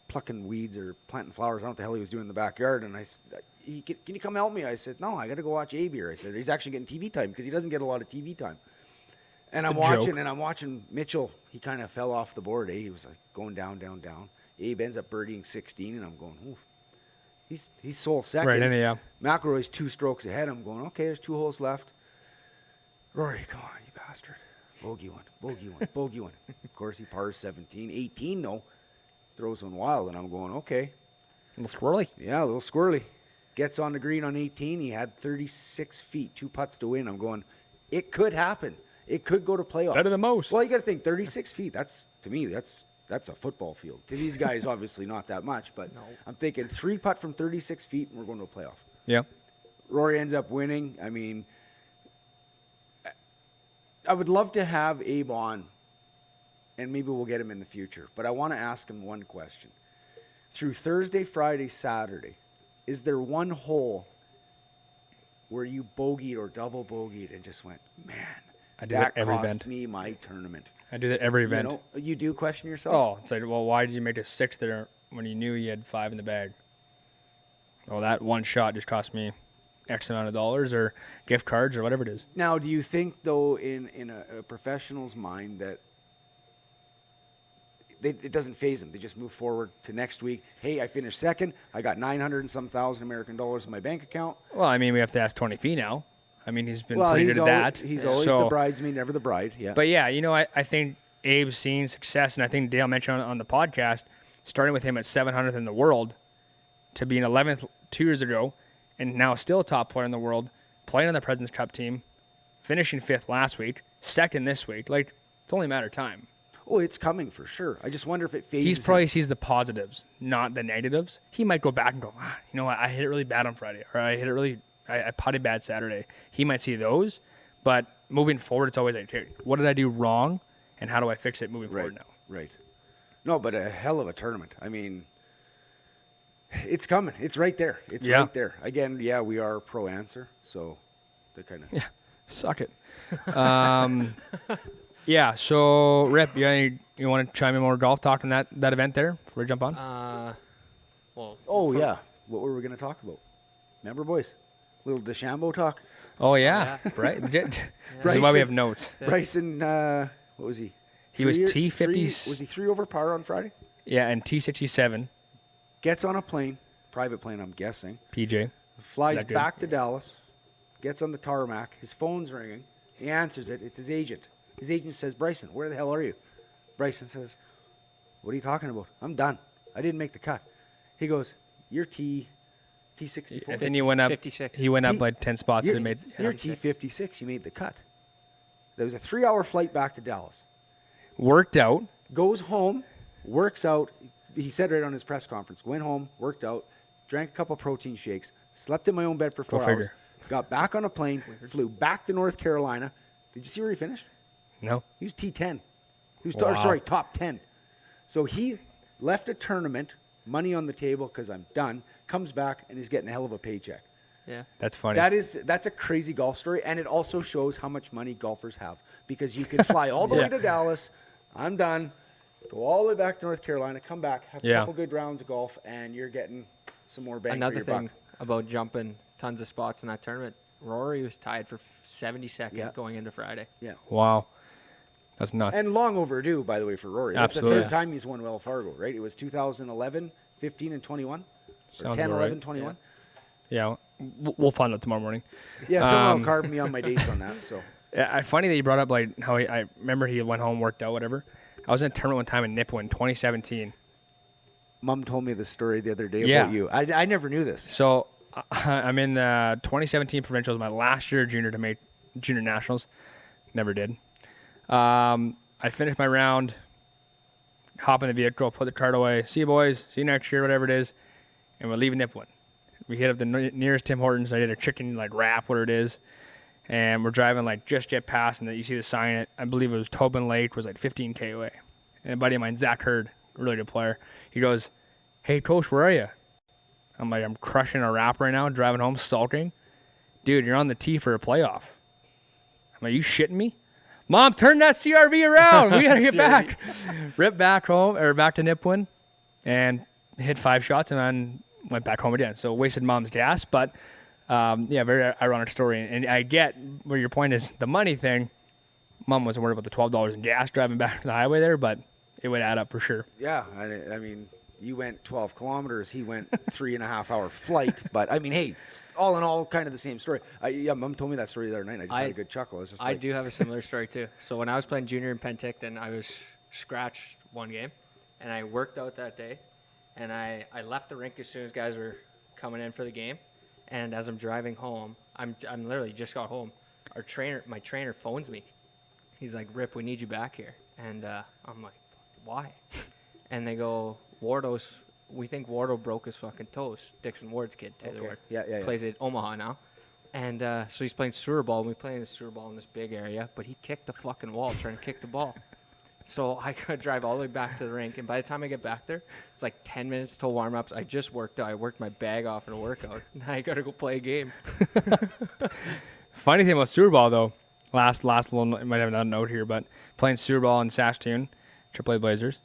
S3: plucking weeds or planting flowers. I don't know what the hell he was doing in the backyard. And I said, can you come help me? I said, no, I got to go watch Abe here. I said, he's actually getting TV time because he doesn't get a lot of TV time. And I'm watching Mitchell. He kind of fell off the board. He was like going down, down, down. Abe ends up birdieing 16, and I'm going, oof. He's sole second.
S1: Right, yeah.
S3: McIlroy's 2 strokes ahead. I'm going, okay, there's 2 holes left. Rory, come on, you bastard. Bogey one, bogey one. Of course, he pars 17. 18, though, throws one wild, and I'm going, okay.
S1: A little squirrely.
S3: Yeah, a little squirrely. Gets on the green on 18. He had 36 feet, 2 putts to win. I'm going, it could happen. It could go to playoff.
S1: Better than most.
S3: Well, you got to think 36 feet. To me, that's a football field. To these guys, obviously not that much, but no. I'm thinking 3 putt from 36 feet, and we're going to a playoff.
S1: Yeah.
S3: Rory ends up winning. I mean, I would love to have Abe on, and maybe we'll get him in the future. But I want to ask him one question. Through Thursday, Friday, Saturday, is there one hole where you bogeyed or double bogeyed and just went, man, that cost me my tournament?
S1: I do that every event.
S3: You know, you do question yourself?
S1: Oh, it's like, well, why did you make a 6 there when you knew you had 5 in the bag? Well, that one shot just cost me X amount of dollars or gift cards or whatever it is.
S3: Now, do you think, though, in a professional's mind that it doesn't phase them? They just move forward to next week. Hey, I finished second. I got 900 and some thousand American dollars in my bank account.
S1: Well, I mean, we have to ask Tony Fee now. I mean, he's been pretty good at that.
S3: He's always the bridesmaid, never the bride. Yeah.
S1: But yeah, you know, I think Abe's seen success, and I think Dale mentioned on the podcast, starting with him at 700th in the world to being 11th 2 years ago, and now still a top player in the world, playing on the President's Cup team, finishing 5th last week, 2nd this week. Like, it's only a matter of time.
S3: Oh, it's coming for sure. I just wonder if it phases.
S1: He probably sees the positives, not the negatives. He might go back and go, you know what, I hit it really bad on Friday, or I putted bad Saturday. He might see those, but moving forward, it's always like, what did I do wrong, and how do I fix it moving forward now?
S3: Right. No, but a hell of a tournament. I mean, it's coming. It's right there. It's right there. Again, yeah, we are pro answer, so they kind of
S1: suck it. Yeah. So, Rip, you want to chime in more golf talk on that event there before we jump on?
S3: Yeah. What were we going to talk about? Remember, boys? Little DeChambeau talk.
S1: Oh yeah, right. This is why we have notes.
S3: Bryson, what was he?
S1: He was T50.
S3: Was he 3 over par on Friday?
S1: Yeah, and T67.
S3: Gets on a plane, private plane, I'm guessing.
S1: PJ.
S3: Flies back to Dallas. Gets on the tarmac. His phone's ringing. He answers it. It's his agent. His agent says, "Bryson, where the hell are you?" Bryson says, "What are you talking about? I'm done. I didn't make the cut." He goes, "You're T64."
S1: And then he went up.
S2: 56.
S1: He went up like 10 spots.
S3: You're T56. You
S2: 56.
S3: made the cut. There was a 3-hour flight back to Dallas.
S1: Worked out.
S3: Goes home, works out. He said right on his press conference, went home, worked out, drank a couple protein shakes, slept in my own bed for 4 hours, got back on a plane, flew back to North Carolina. Did you see where he finished?
S1: No.
S3: He was T10. He was top 10. So he left a tournament, money on the table because I'm done, comes back and he's getting a hell of a paycheck.
S2: Yeah.
S1: That's funny.
S3: That's a crazy golf story, and it also shows how much money golfers have because you can fly all the way to Dallas, I'm done, go all the way back to North Carolina, come back, have a couple good rounds of golf, and you're getting some more bang for your buck.
S2: Another thing about jumping tons of spots in that tournament, Rory was tied for 72nd going into Friday.
S3: Yeah.
S1: Wow. That's nuts.
S3: And long overdue, by the way, for Rory. That's
S1: Absolutely.
S3: the third time he's won Wells Fargo, right? It was 2011, 15, and 21? Or 10, 11, 21?
S1: Yeah, we'll find out tomorrow morning.
S3: Yeah, someone will carve me on my dates on that. So.
S1: Yeah, funny that you brought up like how I remember he went home, worked out, whatever. I was in a tournament one time in Nipawin, 2017.
S3: Mom told me this story the other day about you. I never knew this.
S1: So I'm in the 2017 provincials, my last year junior to make junior nationals. Never did. I finished my round, hop in the vehicle, put the cart away. See you boys. See you next year, whatever it is. And we're leaving Nipawin. We hit up the nearest Tim Hortons. I did a chicken wrap, whatever it is. And we're driving like just get past, and then you see the sign. I believe it was Tobin Lake, was like 15K away. And a buddy of mine, Zach Hurd, really good player, he goes, "Hey, coach, where are you?" I'm like, "I'm crushing a wrap right now, driving home, sulking." "Dude, you're on the tee for a playoff." I'm like, "You shitting me?" "Mom, turn that CRV around. We got to get back." Ripped back home, or back to Nipwin, and hit 5 shots, and then went back home again. So wasted mom's gas, but yeah, very ironic story. And I get where your point is, the money thing. Mom wasn't worried about the $12 in gas driving back to the highway there, but it would add up for sure.
S3: Yeah, I mean, you went 12 kilometers. He went 3.5-hour flight. But I mean, hey, all in all, kind of the same story. Mom told me that story the other night. I just had a good chuckle.
S2: I do have a similar story too. So when I was playing junior in Penticton, I was scratched one game, and I worked out that day, and I left the rink as soon as guys were coming in for the game. And as I'm driving home, I'm literally just got home. My trainer phones me. He's like, "Rip, we need you back here." And I'm like, "Why?" And they go, we think Wardo broke his fucking toes. Dixon Ward's kid, Taylor Ward.
S3: Yeah.
S2: Plays at Omaha now. And so he's playing sewer ball. We play in the sewer ball in this big area, but he kicked the fucking wall trying to kick the ball. So I gotta drive all the way back to the rink, and by the time I get back there, it's like 10 minutes till warm-ups. I just worked out. I worked my bag off in a workout. Now I gotta go play a game.
S1: Funny thing about sewer ball though, last little, I might have another note here, but playing sewer ball in Saskatoon, AAA Blazers.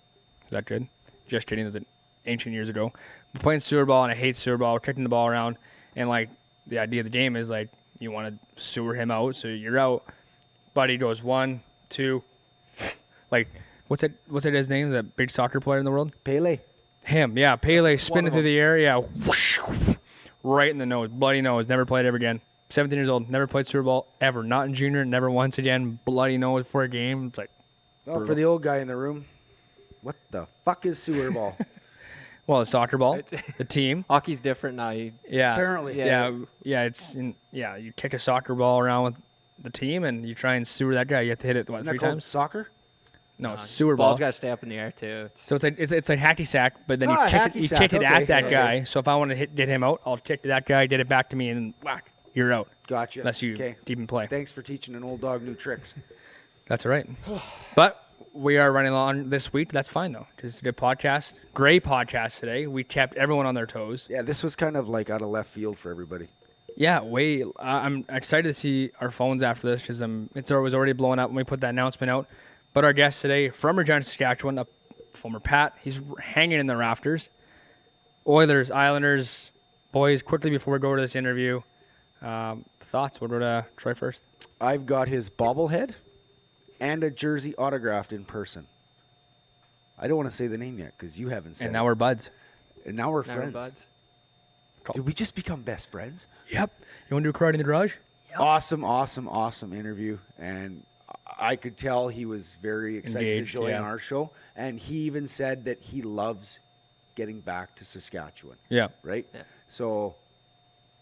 S1: Is that good? Just kidding. This was ancient years ago. But playing sewer ball, and I hate sewer ball. We're kicking the ball around, and like the idea of the game is like you want to sewer him out, so you're out. Buddy goes 1, 2. Like, what's it his name? The big soccer player in the world?
S3: Pele.
S1: Him, yeah. Pele spinning through the air, yeah. Whoosh, right in the nose. Bloody nose. Never played ever again. 17 years old. Never played sewer ball ever. Not in junior. Never once again. Bloody nose for a game. It's like,
S3: Well, for the old guy in the room, what the fuck is sewer ball?
S1: well, the soccer ball, the team.
S2: Hockey's different now.
S1: Yeah.
S3: Apparently.
S1: Yeah. You kick a soccer ball around with the team, and you try and sewer that guy. You have to hit it,
S3: Isn't
S1: 3
S3: that called
S1: times?
S3: soccer?
S1: No, sewer ball.
S2: Ball's got to stay up in the air, too.
S1: So it's like hacky sack, but then you kick it at that guy. So if I want to get him out, I'll kick to that guy, get it back to me, and whack, you're out.
S3: Gotcha.
S1: Unless you deep in play.
S3: Thanks for teaching an old dog new tricks.
S1: That's all right. But we are running along this week. That's fine, though. Just a good podcast. Great podcast today. We kept everyone on their toes.
S3: Yeah, this was kind of like out of left field for everybody.
S1: Yeah, I'm excited to see our phones after this because it was already blowing up when we put that announcement out. But our guest today from Regina, Saskatchewan, a former Pat, he's hanging in the rafters. Oilers, Islanders, boys, quickly before we go to this interview, thoughts? We'll go to Troy first.
S3: I've got his bobblehead and a jersey autographed in person. I don't want to say the name yet because you haven't said
S1: And now we're buds.
S3: And now we're
S2: Now we're
S3: friends.
S2: buds.
S3: Did we just become best friends?
S1: Yep. You want to do a karate in the garage?
S3: Yep. Awesome interview. And I could tell he was very excited
S1: Engaged,
S3: to join
S1: yeah.
S3: our show. And he even said that he loves getting back to Saskatchewan.
S1: Yeah.
S3: Right?
S2: Yeah.
S3: So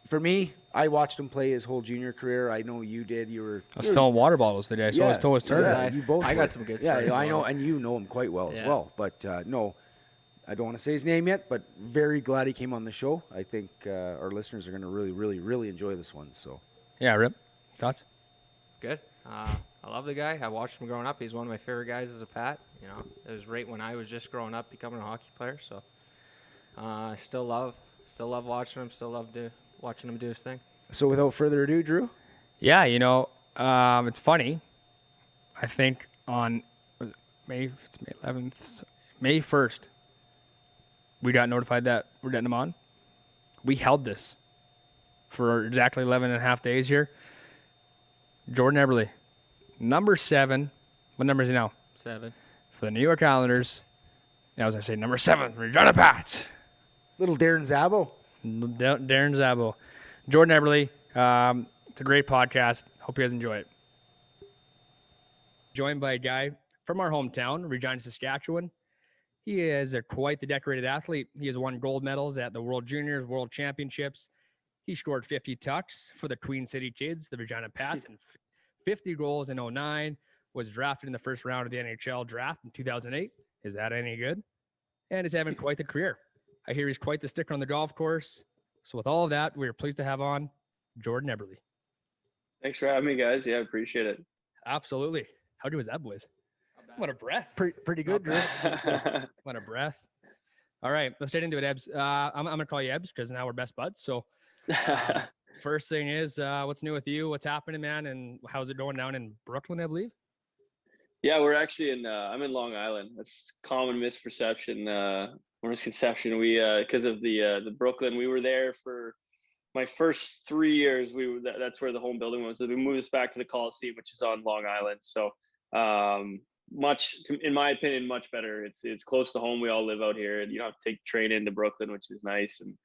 S3: for me, I watched him play his whole junior career. I know you did.
S1: I was filling water bottles today. I saw his toe was turned.
S3: Yeah, you both
S2: I
S3: were.
S2: got some good stories.
S3: Yeah, I know,
S2: about him.
S3: and you know him quite well as
S2: Yeah.
S3: well. But no, I don't want to say his name yet, but very glad he came on the show. I think our listeners are going to really enjoy this one. So
S1: Yeah, Rip. Thoughts?
S2: Good. I love the guy. I watched him growing up. He's one of my favorite guys as a Pat. You know, it was right when I was just growing up, becoming a hockey player. So I still love watching him. Still love watching him do his thing.
S3: So without further ado, Drew.
S1: Yeah, it's funny. I think on May 11th, May 1st, we got notified that we're getting him on. We held this for exactly 11 and a half days here. Jordan Eberle, number 7. What number is he now?
S2: 7.
S1: For the New York Islanders. I was going to say number 7, Regina Pats.
S3: Little Darren Zabo.
S1: Darren Zabo. Jordan Eberle. It's a great podcast. Hope you guys enjoy it. Joined by a guy from our hometown, Regina, Saskatchewan. He is quite the decorated athlete. He has won gold medals at the World Juniors, World Championships. He scored 50 tucks for the Queen City Kids, the Regina Pats, and 50 goals in 2009. Was drafted in the first round of the NHL draft in 2008. Is that any good? And is having quite the career. I hear he's quite the sticker on the golf course. So with all of that, we are pleased to have on Jordan Eberle.
S4: Thanks for having me, guys. Yeah, I appreciate it.
S1: Absolutely. Howdy was that, boys? What a breath.
S3: Pretty good, Drew.
S1: What a breath. All right, let's get into it, Ebs. I'm going to call you Ebs because now we're best buds. So first thing is, what's new with you? What's happening, man? And how's it going down in Brooklyn, I believe?
S4: Yeah, we're actually I'm in Long Island. That's common misperception, or misconception. We, because of the Brooklyn, we were there for my first 3 years. That's where the home building was. So we moved us back to the Coliseum, which is on Long Island. So, in my opinion, much better. It's close to home. We all live out here, and you don't have to take the train into Brooklyn, which is nice. And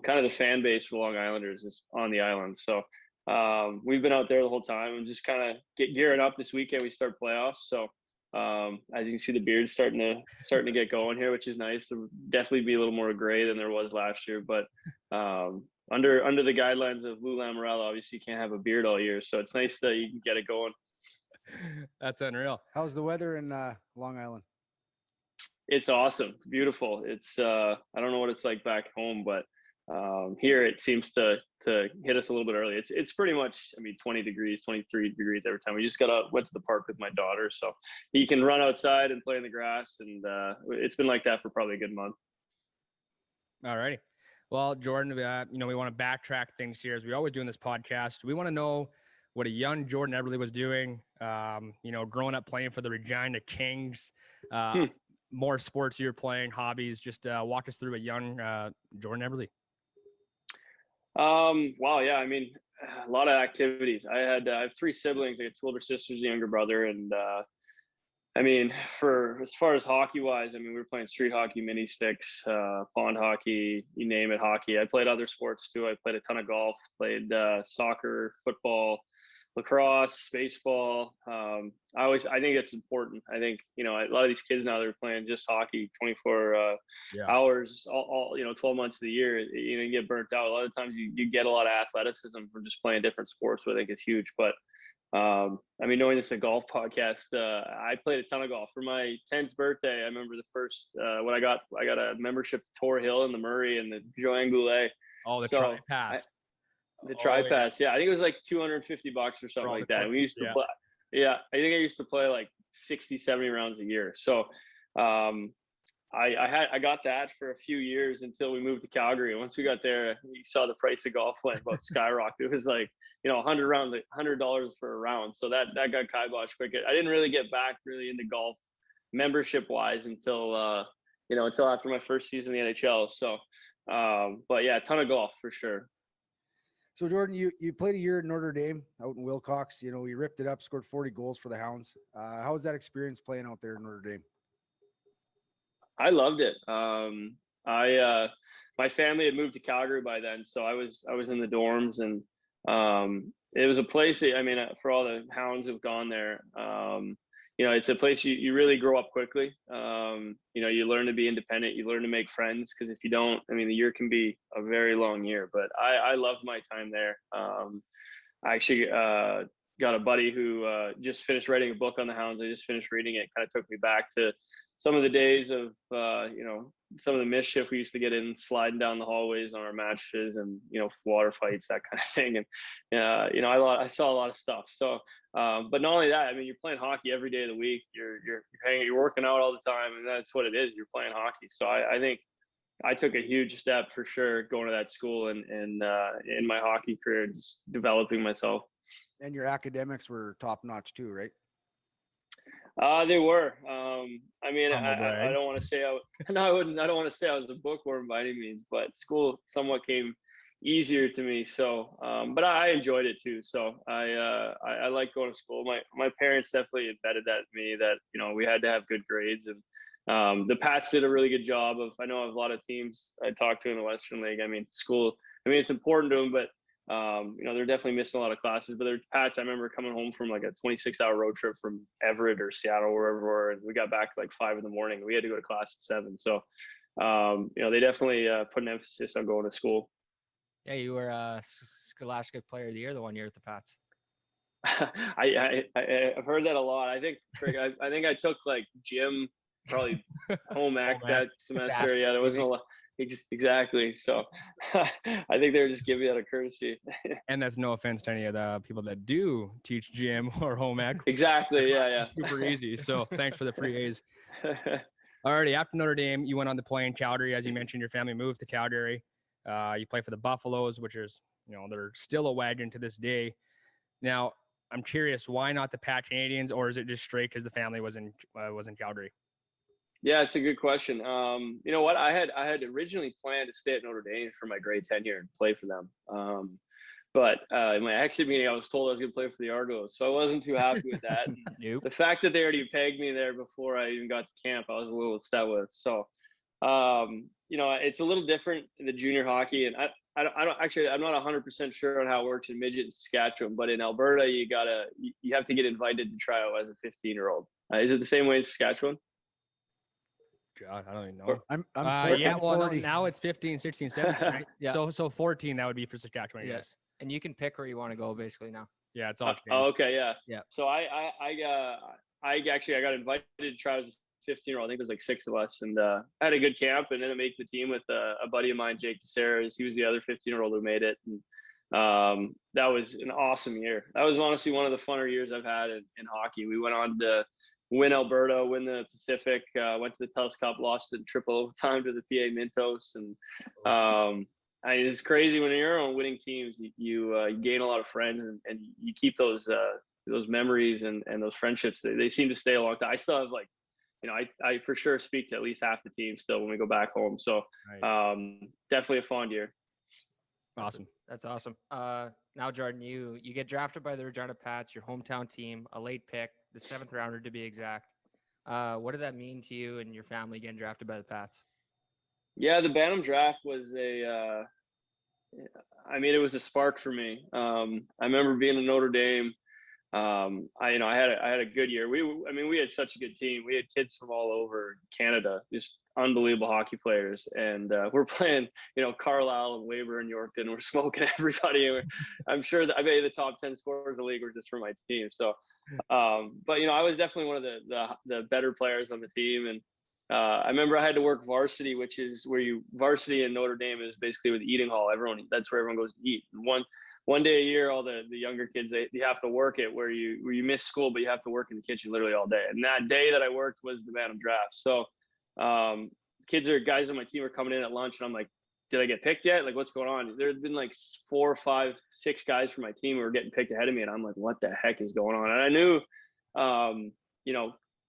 S4: kind of the fan base for Long Islanders is on the island. So we've been out there the whole time and just kind of gearing up. This weekend we start playoffs. So as you can see, the beard's starting to get going here, which is nice. There'll definitely be a little more gray than there was last year, but under the guidelines of Lou Lamoriello, obviously you can't have a beard all year. So it's nice that you can get it going.
S1: That's unreal.
S3: How's the weather in Long Island?
S4: It's awesome. It's beautiful. It's I don't know what it's like back home, but here it seems to hit us a little bit early. It's pretty much, 20 degrees, 23 degrees every time. We just went to the park with my daughter, so he can run outside and play in the grass, and it's been like that for probably a good month.
S1: All righty. Well, Jordan, we want to backtrack things here as we always do in this podcast. We want to know what a young Jordan Eberle was doing, growing up playing for the Regina Kings, more sports you're playing, hobbies. Just walk us through a young Jordan Eberle.
S4: Wow. Yeah. A lot of activities. I have 3 siblings. I got 2 older sisters, a younger brother. And, for as far as hockey wise, we were playing street hockey, mini sticks, pond hockey, you name it, hockey. I played other sports too. I played a ton of golf, played soccer, football, lacrosse, baseball. I think it's important. I think, a lot of these kids now, they're playing just hockey 24 hours, all 12 months of the year. You get burnt out. A lot of times you get a lot of athleticism from just playing different sports, which I think is huge. But knowing this is a golf podcast, I played a ton of golf for my 10th birthday. I remember the first, when I got a membership to Tor Hill and the Murray and the Joanne Goulet.
S1: Oh, the Tri-Pass.
S4: The Tri-Pass, yeah. I think it was like $250 or something like that. We used to play. Yeah, I think I used to play like 60, 70 rounds a year. So I got that for a few years until we moved to Calgary. And once we got there, you saw the price of golf went about skyrocket. It was like, $100 for a round. So that got kiboshed quick. I didn't really get back really into golf membership wise until after my first season in the NHL. So, but yeah, a ton of golf for sure.
S3: So Jordan, you played a year at Notre Dame out in Wilcox. You ripped it up, scored 40 goals for the Hounds. How was that experience playing out there in Notre Dame?
S4: I loved it. My family had moved to Calgary by then, so I was in the dorms, and it was a place that, for all the Hounds who've gone there, it's a place you really grow up quickly. You learn to be independent, you learn to make friends, because if you don't, the year can be a very long year. But I loved my time there. I actually got a buddy who just finished writing a book on the Hounds. I just finished reading it. Kind of took me back to some of the days of some of the mischief we used to get in, sliding down the hallways on our matches, and water fights, that kind of thing. And I saw a lot of stuff. So but not only that, you're playing hockey every day of the week. You're working out all the time, and that's what it is. You're playing hockey. So I think I took a huge step for sure going to that school, and in my hockey career, just developing myself.
S3: And your academics were top notch too, right?
S4: They were. I don't want to say I don't want to say I was a bookworm by any means, but school somewhat came easier to me. So, but I enjoyed it too. So I like going to school. My parents definitely embedded that in me, that we had to have good grades, and the Pats did a really good job of. I know a lot of teams I talked to in the Western League. School. It's important to them, but they're definitely missing a lot of classes. But their Pats, I remember coming home from like a 26-hour road trip from Everett or Seattle, wherever we were, and we got back like 5 a.m. We had to go to class at 7. So, they definitely put an emphasis on going to school.
S2: Yeah, you were a Scholastic Player of the Year the one year at the Pats.
S4: I've heard that a lot. I think I took like gym, probably home ec that semester. Yeah, there wasn't a lot. Exactly. So I think they were just giving me out of courtusy.
S1: And that's no offense to any of the people that do teach gym or home ec.
S4: Exactly. Yeah.
S1: Super easy. So thanks for the free A's.
S4: Yeah.
S1: Alrighty, after Notre Dame, you went on to play in Calgary. As you mentioned, your family moved to Calgary. You play for the Buffaloes, which is, they're still a wagon to this day. Now, I'm curious, why not the Pat Canadians, or is it just straight because the family was in Calgary?
S4: Yeah, it's a good question. You know what? I had originally planned to stay at Notre Dame for my grade 10 year and play for them. But in my exit meeting, I was told I was going to play for the Argos, so I wasn't too happy with that.
S1: Nope.
S4: The fact that they already pegged me there before I even got to camp, I was a little upset with. So, it's a little different in the junior hockey, and I don't actually. I'm not 100% sure on how it works in midget in Saskatchewan, but in Alberta, you have to get invited to try out as a 15-year-old. Is it the same way in Saskatchewan?
S1: God, I don't even know.
S3: I'm
S1: Yeah, well,
S3: 40.
S1: now it's 15, 16, 17, right?
S2: Yeah.
S1: So 14, that would be for Saskatchewan, I guess.
S2: And you can pick where you want to go basically now.
S1: Yeah, it's all changed.
S4: Okay, yeah.
S2: Yeah.
S4: So I got invited to try as a 15-year-old. I think there's like 6 of us, and I had a good camp, and ended up making the team with a buddy of mine, Jake DeSeras. He was the other 15-year-old who made it, and that was an awesome year. That was honestly one of the funner years I've had in hockey. We went on to win Alberta, win the Pacific, went to the TELUS Cup, lost in triple overtime to the PA Mintos, and it's crazy when you're on winning teams. You gain a lot of friends, and you keep those memories and those friendships. They seem to stay a long time. I still have I for sure speak to at least half the team still when we go back home. So
S1: Nice.
S4: definitely a fond year.
S1: Awesome.
S2: That's awesome. Now, Jordan, you get drafted by the Regina Pats, your hometown team, a late pick, the 7th rounder to be exact. What did that mean to you and your family getting drafted by the Pats?
S4: Yeah, the Bantam draft was it was a spark for me. I remember being in Notre Dame. I had a good year. We had such a good team. We had kids from all over Canada, just unbelievable hockey players, and we're playing, Carlisle and Weber and Yorkton. We're smoking everybody. I'm sure that I bet the top 10 scorers in the league were just from my team. So, but I was definitely one of the better players on the team, and I remember I had to work varsity, which is varsity in Notre Dame is basically with the eating hall. That's where everyone goes to eat. One day a year, all the younger kids, you have to work it where you miss school, but you have to work in the kitchen literally all day. And that day that I worked was the Bantam draft. So guys on my team are coming in at lunch, and I'm like, did I get picked yet? Like, what's going on? There had been like 4, 5, 6 guys from my team who were getting picked ahead of me, and I'm like, what the heck is going on? And I knew,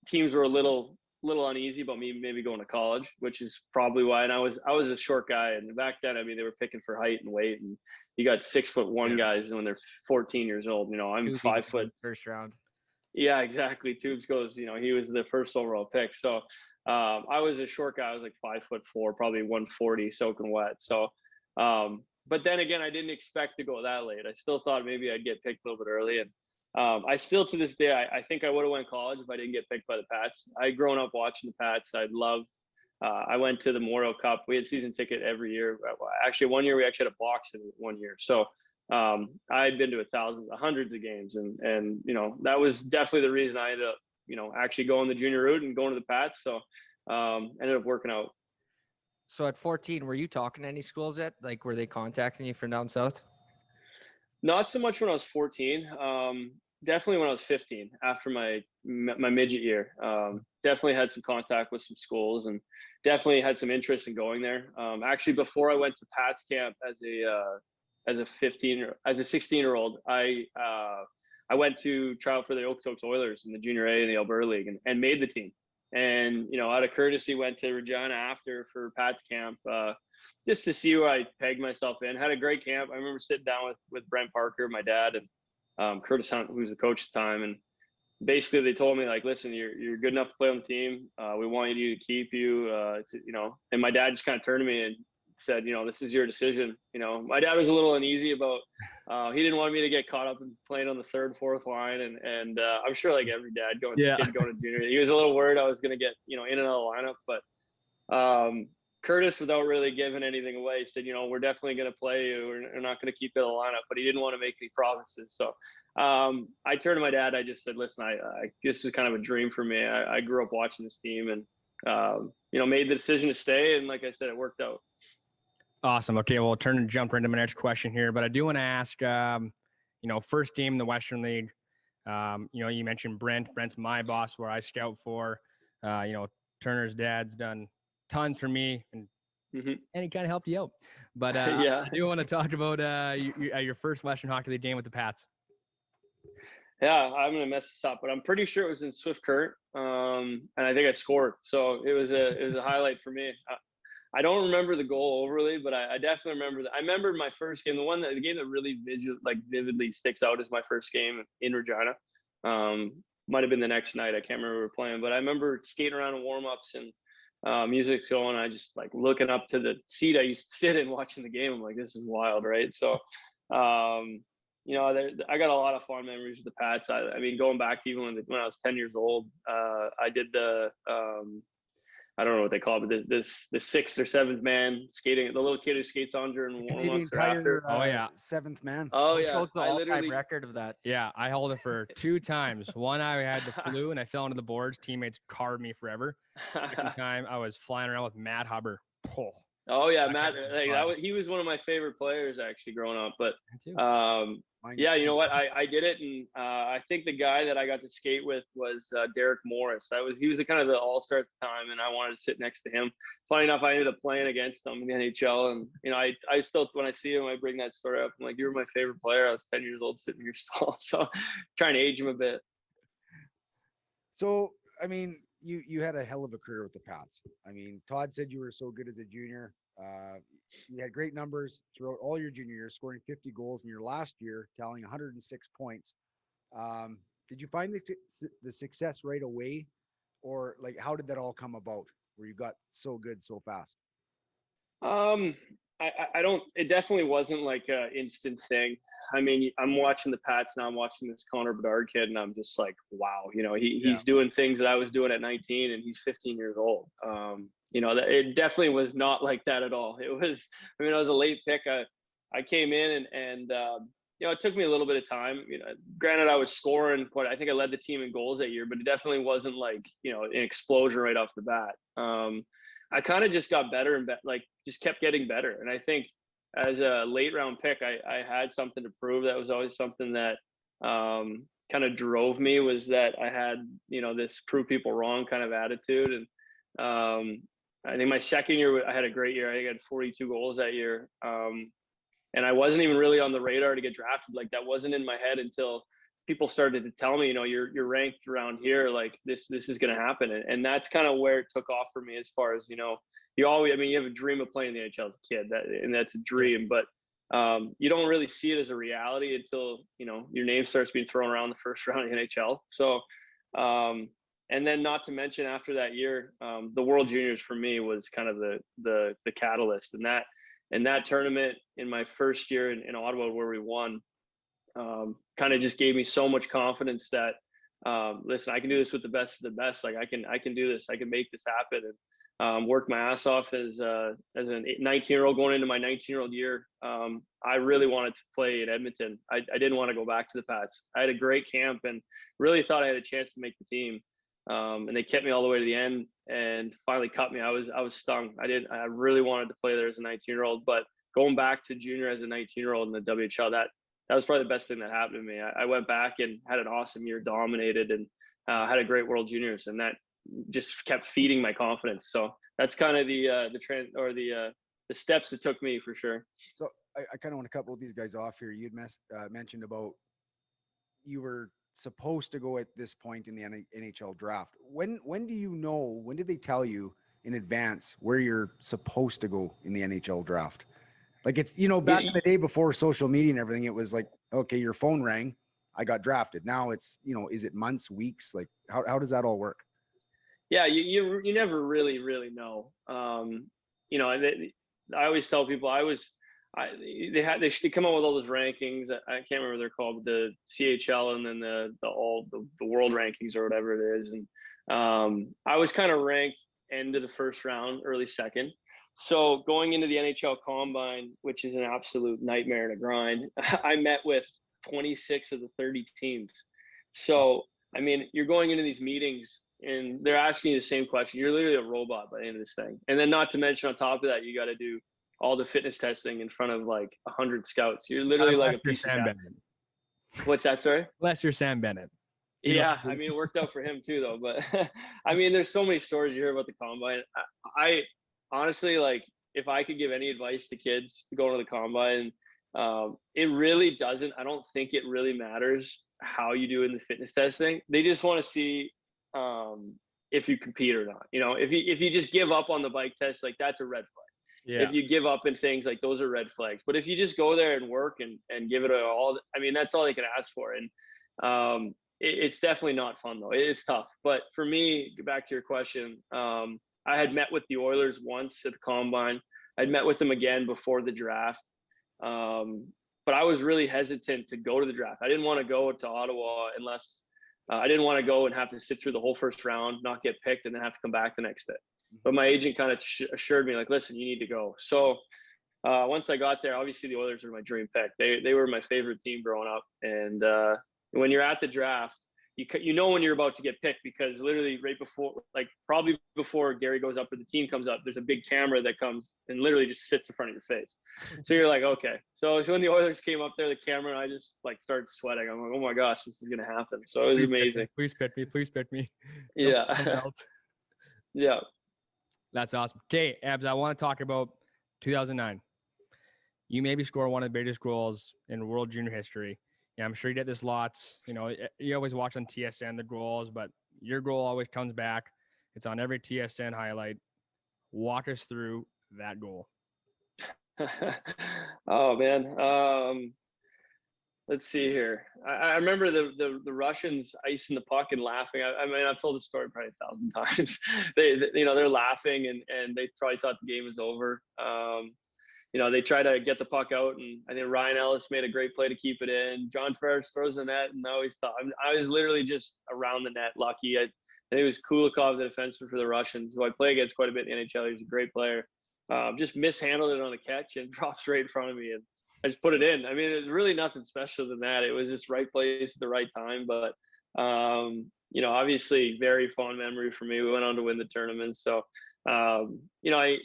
S4: teams were a little uneasy about me maybe going to college, which is probably why. And I was a short guy, and back then, they were picking for height and weight, and you got 6'1" guys when they're 14 years old. I'm 5 foot.
S2: First round.
S4: Yeah, exactly. Tubes goes, he was the first overall pick. So I was a short guy. I was like 5'4", probably 140 soaking wet. So, but then again, I didn't expect to go that late. I still thought maybe I'd get picked a little bit early. And I still, to this day, I think I would have went college if I didn't get picked by the Pats. I'd grown up watching the Pats. I went to the Memorial Cup. We had season ticket every year. Actually, one year we actually had a box in one year. So I had been to hundreds of games, and that was definitely the reason I ended up actually going the junior route and going to the Pats. So ended up working out.
S2: So at 14, were you talking to any schools yet? Like, were they contacting you from down south?
S4: Not so much when I was 14. Definitely when I was 15, after my midget year. Definitely had some contact with some schools, and definitely had some interest in going there. Actually, before I went to Pat's camp as a 16-year-old, I went to try out for the Okotoks Oilers in the Junior A in the Alberta League, and made the team. And out of courtesy, went to Regina after for Pat's camp, just to see where I pegged myself in. Had a great camp. I remember sitting down with Brent Parker, my dad, and Curtis Hunt, who was the coach at the time, and basically they told me, like, listen, you're good enough to play on the team. We want you to keep you. And my dad just kind of turned to me and said, this is your decision. My dad was a little uneasy about. He didn't want me to get caught up in playing on the 3rd, 4th line, and I'm sure like every dad going to junior, he was a little worried I was going to get in and out of the lineup, but. Curtis, without really giving anything away, said, we're definitely going to play you. We're not going to keep you in the lineup, but he didn't want to make any promises. So I turned to my dad. I just said, listen, this is kind of a dream for me. I grew up watching this team, and, made the decision to stay. And like I said, it worked out.
S1: Awesome. Okay, well, turn and jump right into my next question here, but I do want to ask, first game in the Western League. You mentioned Brent. Brent's my boss, where I scout for. Turner's dad's done tons for me, and
S4: Mm-hmm.
S1: he kind of helped you out. But
S4: Yeah.
S1: I do want to talk about your first Western Hockey League game with the Pats.
S4: Yeah, I'm gonna mess this up, but I'm pretty sure it was in Swift Current, and I think I scored. So it was a highlight for me. I don't remember the goal overly, but I definitely remember that. I remember my first game, the game that really vividly sticks out is my first game in Regina. Might have been the next night. I can't remember we were playing, but I remember skating around in warm-ups and music going. I just like looking up to the seat I used to sit in watching the game. I'm like, this is wild, right? So, I got a lot of fond memories of the Pats. I mean, going back to even when I was 10 years old, I did the I don't know what they call it, but the sixth or seventh man skating, the little kid who skates on during warm-ups or after.
S1: Oh, yeah.
S3: Seventh man.
S4: Oh
S2: Who
S4: yeah,
S2: holds the
S4: I
S2: all-time
S4: literally
S2: record of that?
S1: Yeah, I held it for 2 times. One, I had the flu and I fell into the boards. Teammates carved me forever. Second time, I was flying around with Matt Hubbard. Oh,
S4: Oh yeah,
S1: I
S4: Matt.
S1: couldn't
S4: Like,
S1: fly.
S4: he was one of my favorite players actually growing up. But
S1: Me too.
S4: yeah, you know what? I did it, and I think the guy that I got to skate with was Derek Morris. He was the kind of the all-star at the time, and I wanted to sit next to him. Funny enough, I ended up playing against him in the NHL, and I still, when I see him, I bring that story up. I'm like, you were my favorite player. I was 10 years old sitting in your stall, so trying to age him a bit.
S3: So, I mean, you had a hell of a career with the Pats. I mean, Todd said you were so good as a junior. You had great numbers throughout all your junior years, scoring 50 goals in your last year, tallying 106 points. Did you find the success right away, or like how did that all come about, where you got so good so fast?
S4: Um, I don't. It definitely wasn't like a instant thing. I mean, I'm watching the Pats now. I'm watching this Connor Bedard kid, and I'm just like, wow. He's doing things that I was doing at 19, and he's 15 years old. That it definitely was not like that at all. It was. I mean, I was a late pick. I came in and it took me a little bit of time. Granted, I was scoring, but I think I led the team in goals that year. But it definitely wasn't like an explosion right off the bat. I kind of just got better and just kept getting better. And I think as a late round pick, I had something to prove. That was always something that kind of drove me, was that I had, this prove people wrong kind of attitude. And I think my second year, I had a great year. I think I had 42 goals that year. And I wasn't even really on the radar to get drafted. Like, that wasn't in my head until people started to tell me, you're ranked around here. Like, this is going to happen. And that's kind of where it took off for me, as far as, you always, I mean, you have a dream of playing the NHL as a kid, and that's a dream, but you don't really see it as a reality until, your name starts being thrown around the first round of the NHL. So, and then not to mention after that year, the World Juniors for me was kind of the catalyst, and that tournament in my first year in Ottawa, where we won, kind of just gave me so much confidence that, listen, I can do this with the best of the best. Like, I can do this. I can make this happen. And work my ass off as a 19-year-old going into my 19-year-old year. I really wanted to play in Edmonton. I didn't want to go back to the Pats. I had a great camp and really thought I had a chance to make the team. And they kept me all the way to the end and finally cut me. I was stung. I really wanted to play there as a 19-year-old, but going back to junior as a 19-year-old in the WHL, that was probably the best thing that happened to me. I went back and had an awesome year, dominated, and had a great World Juniors, and that just kept feeding my confidence. So that's kind of the steps it took me, for sure.
S3: So I kind of want to couple these guys off here. You'd mentioned about you were supposed to go at this point in the NHL draft. When did they tell you in advance where you're supposed to go in the NHL draft? Like, it's, back in the day before social media and everything, it was like, okay, your phone rang, I got drafted. Now it's, is it months, weeks? Like, how does that all work?
S4: Yeah, you never really know. I always tell people they come up with all those rankings. I can't remember what they're called, the CHL and then the world rankings or whatever it is. And I was kind of ranked end of the first round, early second. So going into the NHL Combine, which is an absolute nightmare and a grind, I met with 26 of the 30 teams. So, I mean, you're going into these meetings and they're asking you the same question. You're literally a robot by the end of this thing. And then not to mention on top of that, you got to do all the fitness testing in front of like 100 scouts. You're literally like a
S1: Unless you're
S4: piece of
S1: Sam
S4: cat.
S1: Bennett.
S4: What's that, sorry?
S1: Unless you're Sam Bennett.
S4: Yeah, I mean, it worked out for him too, though. But I mean, there's so many stories you hear about the combine. I honestly, like, if I could give any advice to kids to go into the combine, it really doesn't. I don't think it really matters how you do in the fitness testing. They just want to see if you compete or not. You know, if you just give up on the bike test, like that's a red flag.
S1: Yeah.
S4: If you give up in things, like those are red flags. But if you just go there and work and give it all, I mean, that's all they can ask for. And it's definitely not fun though. It's tough. But for me, back to your question, I had met with the Oilers once at the combine. I'd met with them again before the draft. But I was really hesitant to go to the draft. I didn't want to go to Ottawa unless I didn't want to go and have to sit through the whole first round, not get picked, and then have to come back the next day. But my agent kind of assured me, like, listen, you need to go. So once I got there, obviously the Oilers were my dream pick. They were my favorite team growing up. And when you're at the draft, you know when you're about to get picked, because literally right before, like probably before Gary goes up or the team comes up, there's a big camera that comes and literally just sits in front of your face. So you're like, okay. So when the Oilers came up there, the camera, and I just like started sweating. I'm like, oh my gosh, this is going to happen. So it was amazing.
S1: Please pick me. Please pick me.
S4: Yeah. Yeah.
S1: That's awesome. Okay, Abs, I want to talk about 2009. You maybe score one of the biggest goals in world junior history. Yeah, I'm sure you did this lots. You know, you always watch on TSN the goals, but your goal always comes back. It's on every TSN highlight. Walk us through that goal.
S4: Oh man. Let's see here. I remember the Russians icing the puck and laughing. I mean, I've told the story probably 1,000 times. They're laughing and they probably thought the game was over. They try to get the puck out, and I think Ryan Ellis made a great play to keep it in. John Ferris throws the net, and I always thought I was literally just around the net lucky. I think it was Kulikov, the defenseman for the Russians, who I play against quite a bit in the NHL. He's a great player. Just mishandled it on a catch and dropped straight in front of me, and I just put it in. I mean, it's really nothing special than that. It was just right place at the right time. But obviously, very fond memory for me. We went on to win the tournament, so. Any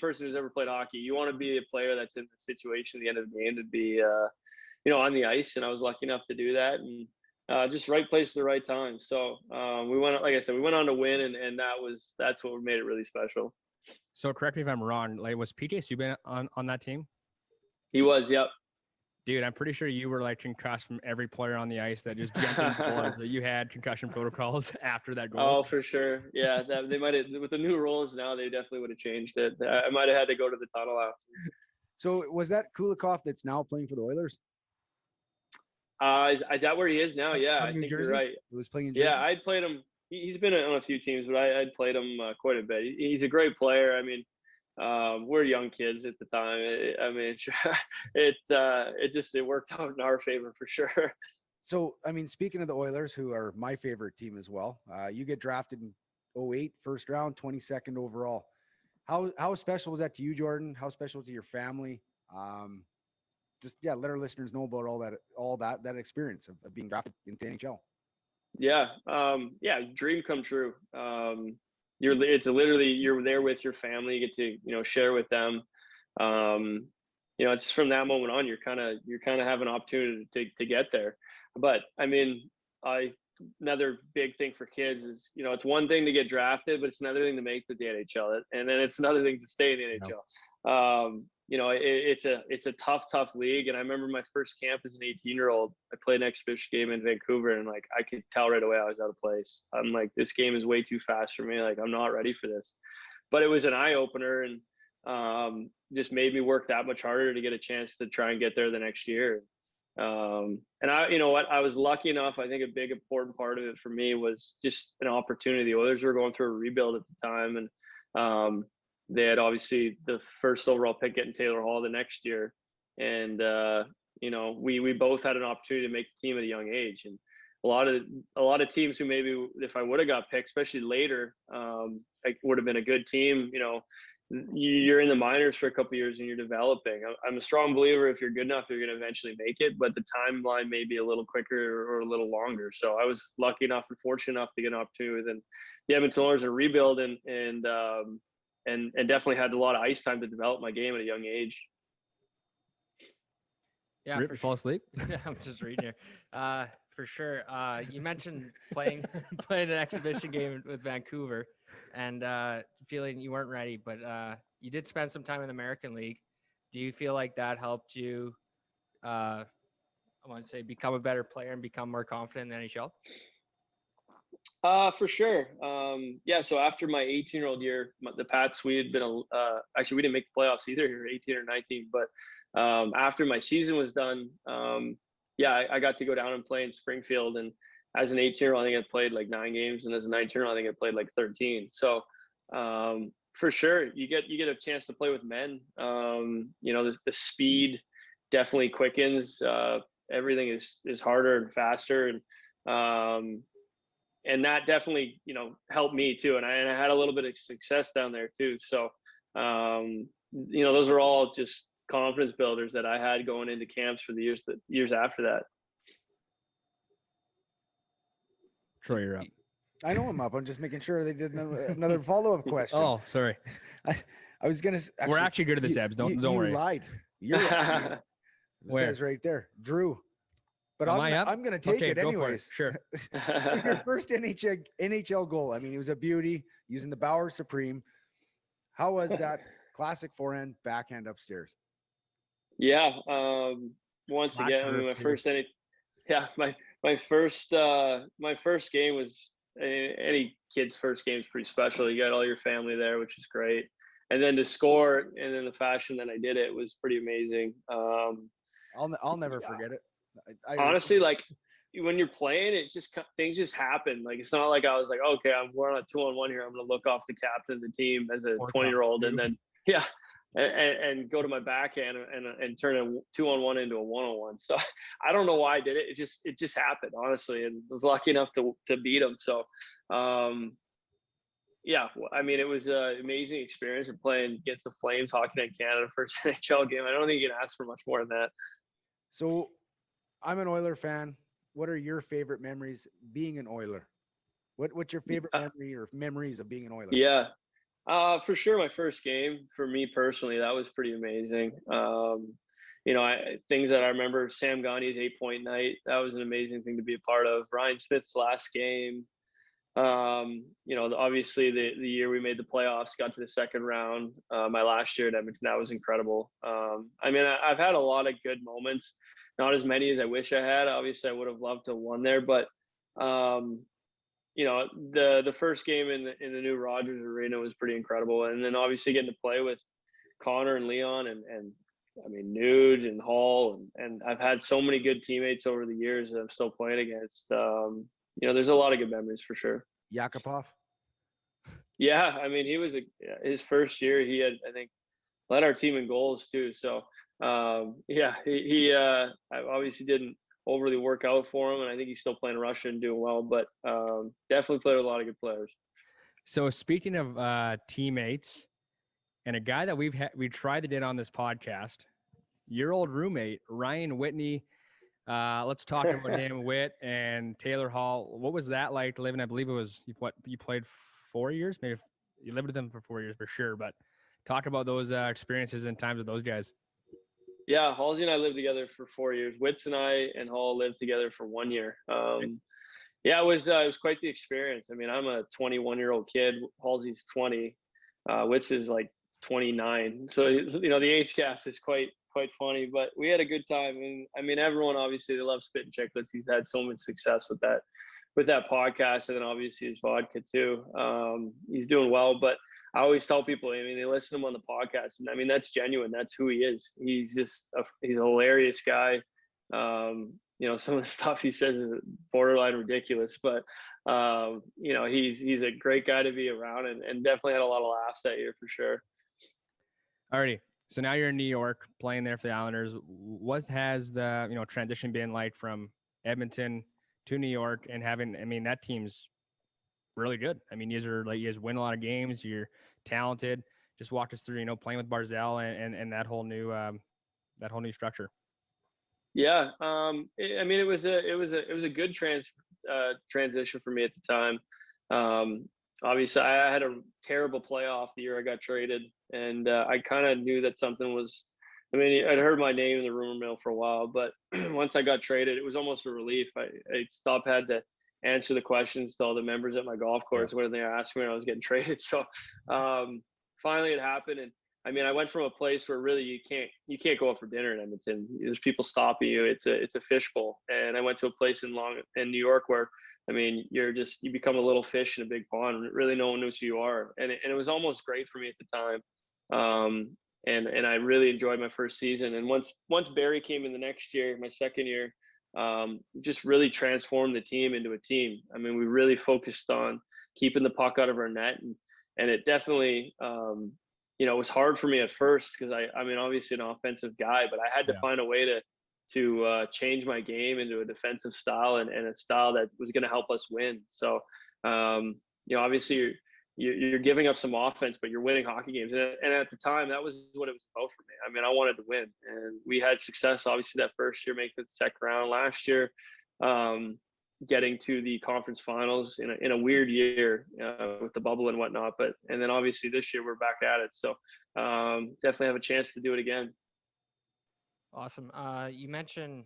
S4: person who's ever played hockey, you want to be a player that's in the situation at the end of the game to be, on the ice. And I was lucky enough to do that, and just right place at the right time. So we went, like I said, we went on to win, and that's what made it really special.
S1: So correct me if I'm wrong. Like, was PJ Subban on that team?
S4: He was, yep.
S1: Dude, I'm pretty sure you were like concussed from every player on the ice that just jumped in boards. That you had concussion protocols after that goal.
S4: Oh, for sure. Yeah, they might have, with the new rules now, they definitely would have changed it. I might have had to go to the tunnel after.
S3: So was that Kulikov that's now playing for the Oilers?
S4: Is that where he is now? Yeah, I think you're right.
S3: He was playing in Jersey?
S4: Yeah, I'd played him. He's been on a few teams, but I'd played him quite a bit. He's a great player. I mean, we're young kids at the time. It worked out in our favor for sure.
S3: So, I mean, speaking of the Oilers, who are my favorite team as well, you get drafted in 2008, first round, 22nd overall. How special was that to you, Jordan? How special to your family? Let our listeners know about all that experience of being drafted into the NHL.
S4: Yeah. Dream come true. You're there with your family. You get to, share with them. It's from that moment on, you're kind of have an opportunity to get there. But I mean, another big thing for kids is, it's one thing to get drafted, but it's another thing to make the NHL, and then it's another thing to stay in the NHL. It's a tough league. And I remember my first camp as an 18-year-old, I played an exhibition game in Vancouver, and like, I could tell right away I was out of place. I'm like, this game is way too fast for me. Like, I'm not ready for this. But it was an eye opener, and just made me work that much harder to get a chance to try and get there the next year. And I was lucky enough. I think a big important part of it for me was just an opportunity. The Oilers were going through a rebuild at the time, and they had obviously the first overall pick getting Taylor Hall the next year. And, we both had an opportunity to make the team at a young age. And a lot of teams who maybe, if I would have got picked, especially later, would have been a good team. You're in the minors for a couple of years and you're developing. I'm a strong believer if you're good enough, you're going to eventually make it, but the timeline may be a little quicker or a little longer. So I was lucky enough and fortunate enough to get an opportunity within the Edmonton Oilers and rebuild and and definitely had a lot of ice time to develop my game at a young age.
S2: Yeah,
S1: Rip,
S2: for
S1: fall
S2: sure.
S1: asleep.
S2: I'm just reading here. For sure. You mentioned playing playing an exhibition game with Vancouver and feeling you weren't ready, but you did spend some time in the American League. Do you feel like that helped you, I want to say, become a better player and become more confident in the NHL?
S4: For sure. Yeah. So after my 18-year-old year, the Pats, we had been actually we didn't make the playoffs either here, 18 or 19. But after my season was done, yeah, I got to go down and play in Springfield. And as an 18-year-old, I think I played like 9 games, and as a 19-year-old, I think I played like 13. So for sure, you get a chance to play with men. You know, the speed definitely quickens. Everything is harder and faster, and that definitely, you know, helped me too. And I had a little bit of success down there too. So, you know, those are all just confidence builders that I had going into camps for the years after that.
S1: Troy, you're up.
S3: I know I'm up. I'm just making sure they did another follow-up question.
S1: Oh, sorry.
S3: I was going to.
S1: We're actually good at this, Ebs. Don't worry.
S3: You lied. You're lying. It
S1: Where?
S3: says right there, Drew. But
S1: Am I up?
S3: I'm going to take
S1: Okay,
S3: it
S1: go for it.
S3: anyways.
S1: Sure.
S3: So your first NHL goal. I mean, it was a beauty using the Bauer Supreme. How was that classic forehand backhand upstairs?
S4: Yeah. Once again, I mean, my first game was, any kid's first game is pretty special. You got all your family there, which is great. And then to score, and then the fashion that I did it was pretty amazing.
S3: I'll never forget it.
S4: Honestly, like when you're playing, things just happen. Like, it's not like I was like, okay, we're on a 2-on-1 here, I'm going to look off the captain of the team as a 20-year-old, and then and go to my backhand and turn a 2-on-1 into a 1-on-1. So I don't know why I did it. It just happened, honestly, and I was lucky enough to beat him. So yeah, I mean, it was an amazing experience of playing against the Flames, Hockey Night Canada, first NHL game. I don't think you can ask for much more than that.
S3: So I'm an Oiler fan. What are your favorite memories being an Oiler? What's your favorite memory or memories of being an Oiler?
S4: Yeah, for sure. My first game for me personally, that was pretty amazing. You know, things that I remember, Sam Gagne's 8-point night. That was an amazing thing to be a part of. Ryan Smith's last game. You know, obviously the year we made the playoffs, got to the second round. My last year at Edmonton, that was incredible. I mean, I've had a lot of good moments. Not as many as I wish I had. Obviously, I would have loved to have won there, but you know, the first game in the new Rogers Arena was pretty incredible, and then obviously getting to play with Connor and Leon and I mean Nude and Hall and I've had so many good teammates over the years that I'm still playing against. You know, there's a lot of good memories for sure.
S3: Yakupov.
S4: Yeah, I mean, his first year, he had, I think, led our team in goals too. So yeah, he I obviously didn't overly work out for him, and I think he's still playing Russia and doing well. But definitely played with a lot of good players.
S1: So speaking of teammates, and a guy that we tried to get on this podcast, your old roommate Ryan Whitney. Let's talk about him, Whit and Taylor Hall. What was that like to live in? I believe it was you played 4 years, maybe you lived with them for 4 years for sure. But talk about those experiences and times with those guys.
S4: Yeah, Halsey and I lived together for 4 years. Wits and I and Hall lived together for 1 year. Yeah, it was quite the experience. I mean, I'm a 21-year-old kid. Halsey's 20. Wits is like 29. So, you know, the age gap is quite funny, but we had a good time. And I mean, everyone, obviously, they love Spit and Chicklets. He's had so much success with that podcast, and then obviously his vodka too. He's doing well, but I always tell people, I mean, they listen to him on the podcast, and I mean, that's genuine. That's who he is. He's just he's a hilarious guy. You know, some of the stuff he says is borderline ridiculous, but you know, he's a great guy to be around, and definitely had a lot of laughs that year for sure.
S1: Alrighty. So now you're in New York playing there for the Islanders. What has the transition been like from Edmonton to New York and having? I mean, that team's really good. I mean, you guys win a lot of games. You're talented. Just walk us through, playing with Barzal and that whole new structure.
S4: Yeah, I mean, it was a good transition for me at the time. obviously I had a terrible playoff the year I got traded, and I kind of knew that something was. I mean, I'd heard my name in the rumor mill for a while, but once I got traded, it was almost a relief. I stopped had to answer the questions to all the members at my golf course when they asked me when I was getting traded. So finally, it happened, and I mean, I went from a place where really you can't go out for dinner in Edmonton. There's people stopping you. It's a fishbowl, and I went to a place in New York where I mean, you become a little fish in a big pond. Really, no one knows who you are, and it was almost great for me at the time. And I really enjoyed my first season. And once Barry came in the next year, my second year, just really transformed the team into a team. I mean, we really focused on keeping the puck out of our net, and it definitely, it was hard for me at first because I mean, obviously an offensive guy, but I had to find a way to change my game into a defensive style and a style that was going to help us win. So, obviously you're giving up some offense, but you're winning hockey games. And at the time, that was what it was about for me. I mean, I wanted to win, and we had success, obviously, that first year, making the second round. Last year, getting to the conference finals in a weird year with the bubble and whatnot. And then obviously this year we're back at it. So definitely have a chance to do it again.
S2: Awesome. You mentioned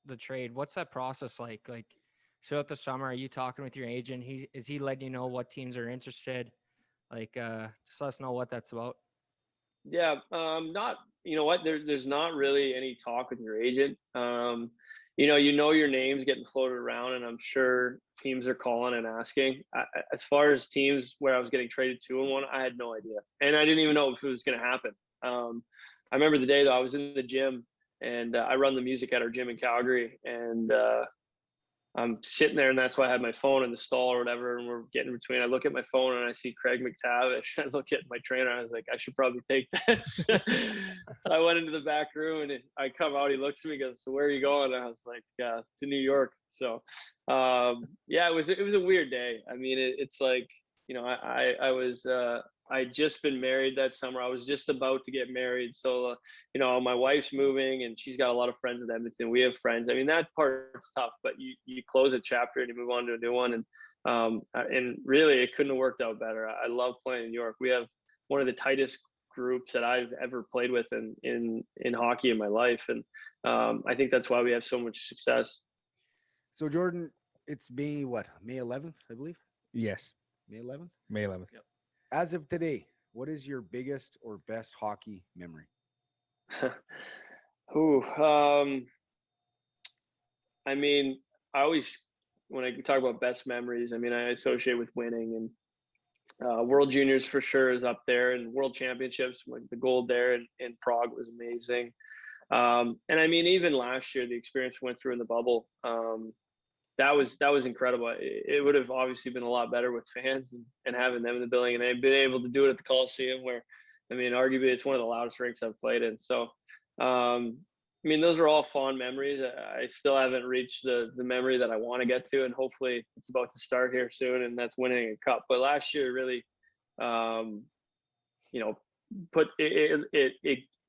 S2: the trade. What's that process like? Like throughout the summer, are you talking with your agent? Is he letting you know what teams are interested? Like, just let us know what that's about.
S4: Yeah, not. You know what? There's not really any talk with your agent. Your name's getting floated around, and I'm sure teams are calling and asking. As far as teams where I was getting traded to and one, I had no idea, and I didn't even know if it was going to happen. I remember the day though. I was in the gym, and I run the music at our gym in Calgary, and I'm sitting there, and that's why I had my phone in the stall or whatever, and we're getting between. I look at my phone, and I see Craig McTavish. I look at my trainer, and I was like, I should probably take this. So I went into the back room, and I come out. He looks at me, goes, "So where are you going?" And I was like, "To New York." So, it was a weird day. I mean, it's like I was I'd just been married that summer. I was just about to get married, so my wife's moving, and she's got a lot of friends in Edmonton. We have friends. I mean, that part's tough, but you close a chapter and you move on to a new one. And really, it couldn't have worked out better. I love playing in New York. We have one of the tightest groups that I've ever played with in hockey in my life, and I think that's why we have so much success.
S3: So Jordan, it's May 11th, I believe.
S1: Yes.
S3: May 11th.
S1: May 11th.
S4: Yep.
S3: As of today, what is your biggest or best hockey memory?
S4: I mean, I always, when I talk about best memories, I mean, I associate with winning, and World Juniors for sure is up there, and World Championships, like the gold there in Prague was amazing. And I mean, even last year, the experience we went through in the bubble, that was incredible. It would have obviously been a lot better with fans and having them in the building, and they've been able to do it at the Coliseum, where, I mean, arguably it's one of the loudest rinks I've played in. So, I mean, those are all fond memories. I still haven't reached the memory that I want to get to, and hopefully it's about to start here soon, and that's winning a cup. But last year really, put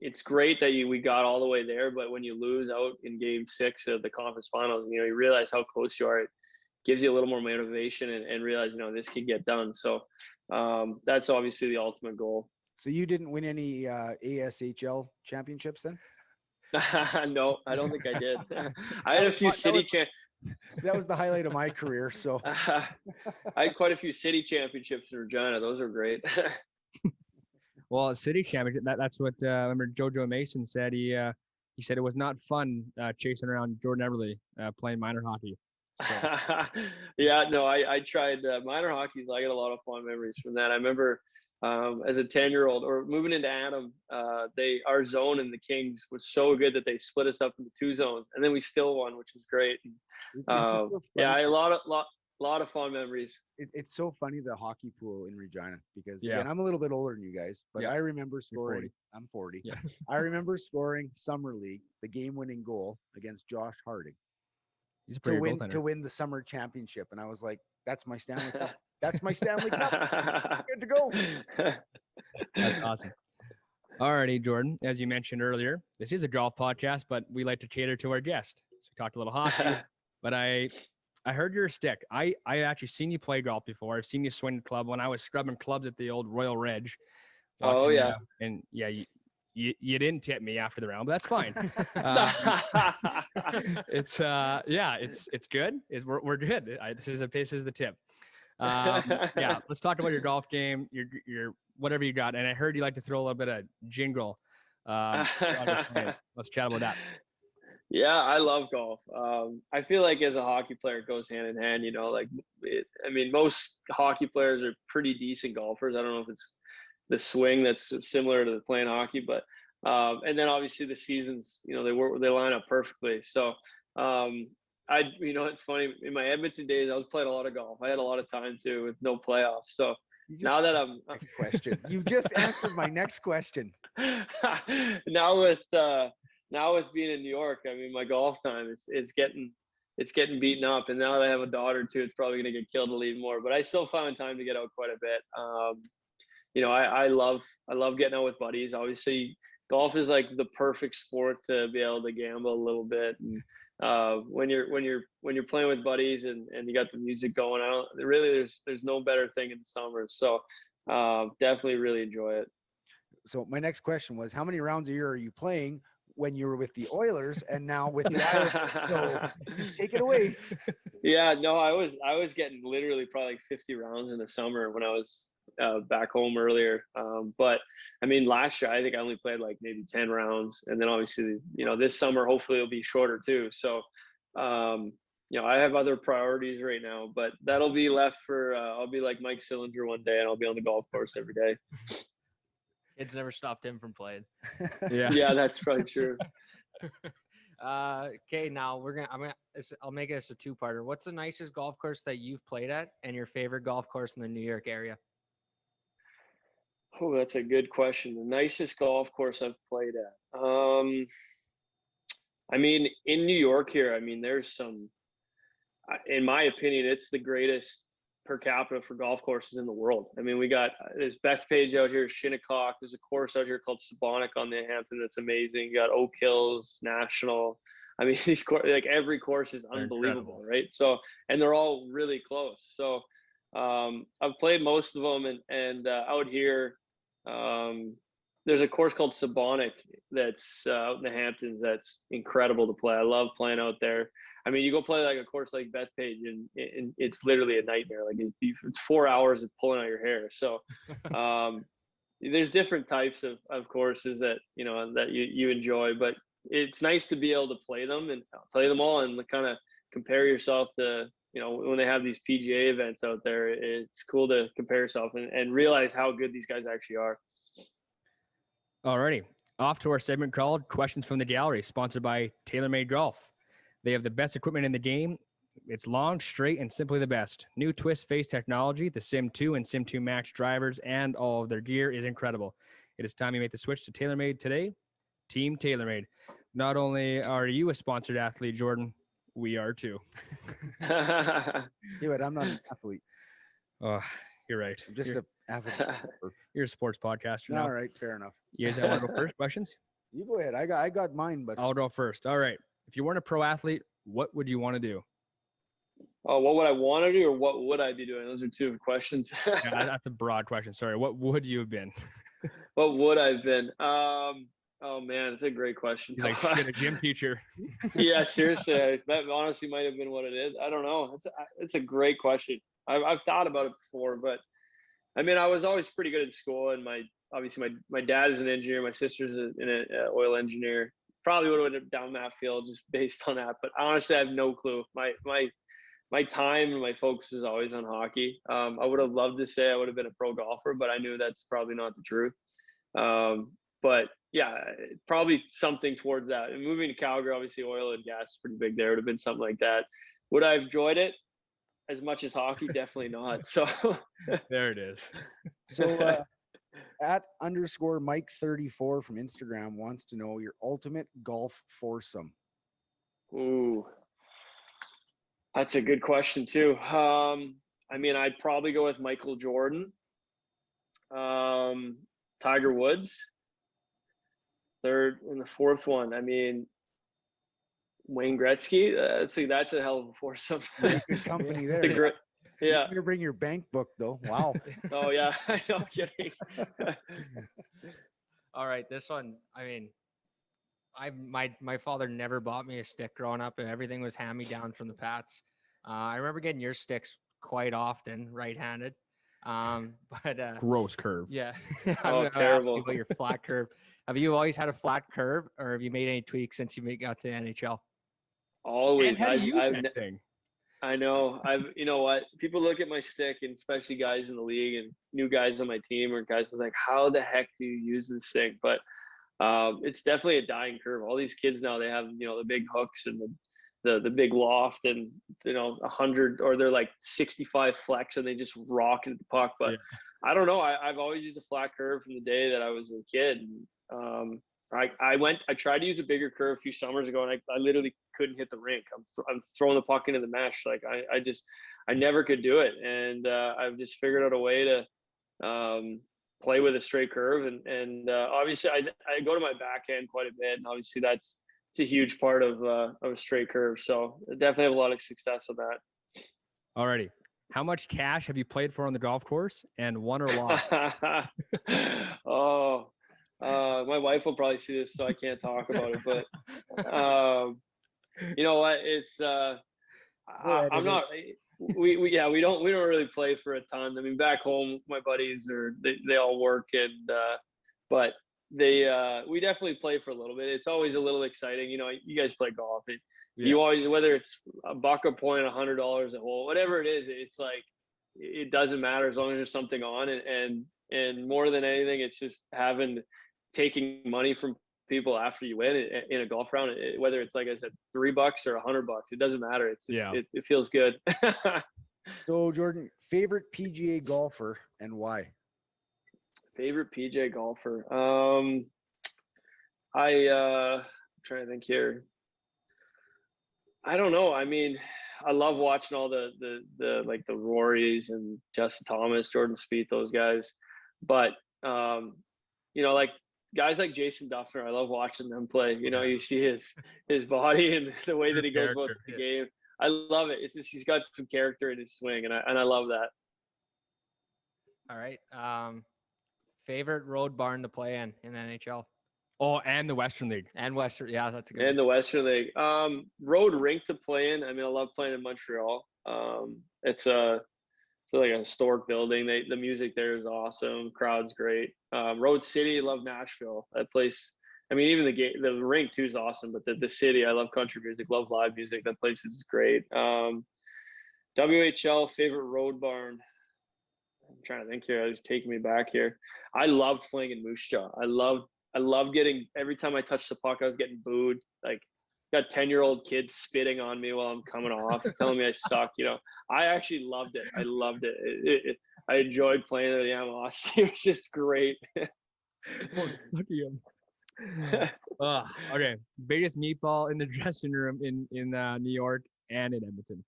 S4: it's great that we got all the way there, but when you lose out in Game 6 of the conference finals, you realize how close you are. It gives you a little more motivation and realize this can get done. So that's obviously the ultimate goal.
S3: So you didn't win any ASHL championships then?
S4: No, I don't think I did. I had a few
S3: that was the highlight of my career. So
S4: I had quite a few city championships in Regina. Those are great.
S1: Well, city championship. That's what I remember. Jojo Mason said. He said it was not fun chasing around Jordan Eberle playing minor hockey. So.
S4: Yeah, no, I tried minor hockey. So I got a lot of fond memories from that. I remember as a 10-year-old or moving into Adam, our zone in the Kings was so good that they split us up into 2 zones, and then we still won, which was great. Yeah, a lot of fond memories.
S3: It's so funny, the hockey pool in Regina, because again, I'm a little bit older than you guys, but I remember scoring.
S1: 40.
S3: I'm 40.
S1: Yeah.
S3: I remember scoring summer league, the game-winning goal against Josh Harding.
S1: He's a pretty
S3: to win the summer championship, and I was like, "That's my Stanley Cup. That's my Stanley Cup. Good to go."
S1: That's awesome. Alrighty, Jordan. As you mentioned earlier, this is a golf podcast, but we like to cater to our guest. So we talked a little hockey, but I I heard you're a stick. I actually seen you play golf before. I've seen you swing the club when I was scrubbing clubs at the old Royal Ridge.
S4: Oh
S1: Walking,
S4: yeah.
S1: and yeah, you didn't tip me after the round, but that's fine. It's good. We're good. This is the tip. Yeah, let's talk about your golf game. Your whatever you got. And I heard you like to throw a little bit of jingle. Let's chat about that.
S4: Yeah, I love golf. I feel like as a hockey player, it goes hand in hand. Most hockey players are pretty decent golfers. I don't know if it's the swing that's similar to the playing hockey, but and then obviously the seasons, they line up perfectly. So it's funny, in my Edmonton days, I was playing a lot of golf. I had a lot of time too with no playoffs. So now that I'm
S3: next question, you just answered my next question.
S4: Now with being in New York, I mean, my golf time it's getting beaten up, and now that I have a daughter too, it's probably going to get killed a little more. But I still find time to get out quite a bit. I love getting out with buddies. Obviously, golf is like the perfect sport to be able to gamble a little bit. And when you're playing with buddies and you got the music going, there's no better thing in the summer. So definitely really enjoy it.
S3: So my next question was, how many rounds a year are you playing when you were with the Oilers and now with the Islanders? So take it away.
S4: Yeah, no, I was getting literally probably like 50 rounds in the summer when I was back home earlier. But I mean, last year I think I only played like maybe 10 rounds, and then obviously this summer hopefully it'll be shorter too. So I have other priorities right now, but that'll be left for I'll be like Mike Sillinger one day, and I'll be on the golf course every day.
S2: Kids never stopped him from playing.
S4: Yeah, that's probably true.
S2: Okay, now I'll make this a two-parter. What's the nicest golf course that you've played at, and your favorite golf course in the New York area?
S4: Oh, that's a good question. The nicest golf course I've played at. I mean, in New York here, I mean, there's some, in my opinion, it's the greatest per capita for golf courses in the world. I mean, there's Bethpage out here, Shinnecock. There's a course out here called Sabonic on the Hampton that's amazing. You got Oak Hills, National. I mean, like every course is unbelievable, right? So, and they're all really close. So, I've played most of them, and out here, there's a course called Sabonic that's out in the Hamptons that's incredible to play. I love playing out there. I mean, you go play like a course like Bethpage, and it's literally a nightmare. Like it's 4 hours of pulling out your hair. So there's different types of courses that you enjoy, but it's nice to be able to play them and play them all and kind of compare yourself to when they have these PGA events out there. It's cool to compare yourself and realize how good these guys actually are.
S1: Alrighty, off to our segment called Questions from the Gallery, sponsored by TaylorMade Golf. They have the best equipment in the game. It's long, straight, and simply the best. New twist face technology, the Sim 2 and Sim 2 Max drivers, and all of their gear is incredible. It is time you make the switch to TaylorMade today. Team TaylorMade. Not only are you a sponsored athlete, Jordan, we are too.
S3: Yeah, but I'm not an athlete.
S1: Oh, you're right.
S3: I'm just an athlete.
S1: You're a sports podcaster.
S3: All right, fair enough.
S1: You guys want to go first? Questions?
S3: You go ahead. I got mine, but
S1: I'll go first. All right. If you weren't a pro athlete, what would you want to do?
S4: Oh, what would I want to do, or what would I be doing? Those are two questions.
S1: Yeah, that's a broad question. Sorry. What would you have been?
S4: What would I have been? Oh man, it's a great question.
S1: He's like, shit, a gym teacher.
S4: Yeah, seriously, that honestly might have been what it is. I don't know. It's a great question. I've thought about it before, but I mean, I was always pretty good at school, and my dad is an engineer, my sister's an oil engineer. Probably would have went down that field just based on that, but honestly, I have no clue. My time and my focus is always on hockey. I would have loved to say I would have been a pro golfer, but I knew that's probably not the truth. But yeah, probably something towards that. And moving to Calgary, obviously oil and gas is pretty big there. It would have been something like that. Would I have enjoyed it as much as hockey? Definitely not. So
S1: there it is.
S3: So at _Mike34 from Instagram wants to know your ultimate golf foursome.
S4: Ooh, that's a good question too. I mean, I'd probably go with Michael Jordan, Tiger Woods, third, and the fourth one. I mean, Wayne Gretzky. That's a hell of a foursome.
S3: Pretty good company there.
S4: The gr-
S3: You
S4: yeah.
S3: better bring your bank book though. Wow.
S4: Oh yeah. No kidding.
S2: All right, this one. I mean, my father never bought me a stick growing up, and everything was hand me down from the Pats. I remember getting your sticks quite often, right-handed. But
S1: Gross curve.
S2: yeah,
S4: Oh,
S2: I'm gonna ask
S4: terrible.
S2: you about your flat curve. Have you always had a flat curve, or have you made any tweaks since you got to NHL?
S4: Always.
S1: And how do you use
S4: I've
S1: that thing?
S4: I know. You know what? People look at my stick, and especially guys in the league and new guys on my team or guys was like, how the heck do you use this stick? But it's definitely a dying curve. All these kids now, they have, the big hooks and the big loft and, 100, or they're like 65 flex and they just rock at the puck. But
S1: Yeah.
S4: I don't know. I've always used a flat curve from the day that I was a kid. And, I tried to use a bigger curve a few summers ago, and I literally couldn't hit the rink. I'm throwing the puck into the mesh. Like I never could do it. And I've just figured out a way to play with a straight curve. And obviously I go to my backhand quite a bit. And obviously it's a huge part of a straight curve. So I definitely have a lot of success with that.
S1: Alrighty. How much cash have you played for on the golf course, and won or lost?
S4: My wife will probably see this, so I can't talk about it. But you know what? It's I'm not. We don't really play for a ton. I mean, back home, my buddies they all work, and but we definitely play for a little bit. It's always a little exciting. You guys play golf. You always, whether it's $1 a point, $100 a hole, whatever it is, it's like it doesn't matter as long as there's something on. And more than anything, it's just taking money from people after you win in a golf round, whether it's, like I said, $3 or $100, it doesn't matter. It's just, it feels good.
S3: So Jordan, favorite PGA golfer and why?
S4: Favorite PGA golfer. I'm trying to think here. I don't know. I mean, I love watching all the like the Rorys and Justin Thomas, Jordan Spieth, those guys. But like guys like Jason Duffner, I love watching them play. You see his body and the way that he goes about the game. I love it. It's just he's got some character in his swing, and I love that.
S2: All right. Favorite road barn to play in the NHL?
S1: Oh, and the Western League.
S2: And Western. Yeah, that's a good
S4: one. And the Western League. Road rink to play in. I mean, I love playing in Montreal. It's like a historic building. The music there is awesome. Crowd's great. Road City, love Nashville. That place. I mean, even the rink too is awesome. But the city, I love country music. Love live music. That place is great. WHL favorite road barn. I'm trying to think here. It's taking me back here. I loved playing in Moose Jaw. I love getting, every time I touched the puck, I was getting booed. Like, got 10-year-old kids spitting on me while I'm coming off, telling me I suck. I actually loved it. I loved it. I enjoyed playing at the Amos. It was just great.
S1: Okay. Biggest meatball in the dressing room in New York and in Edmonton.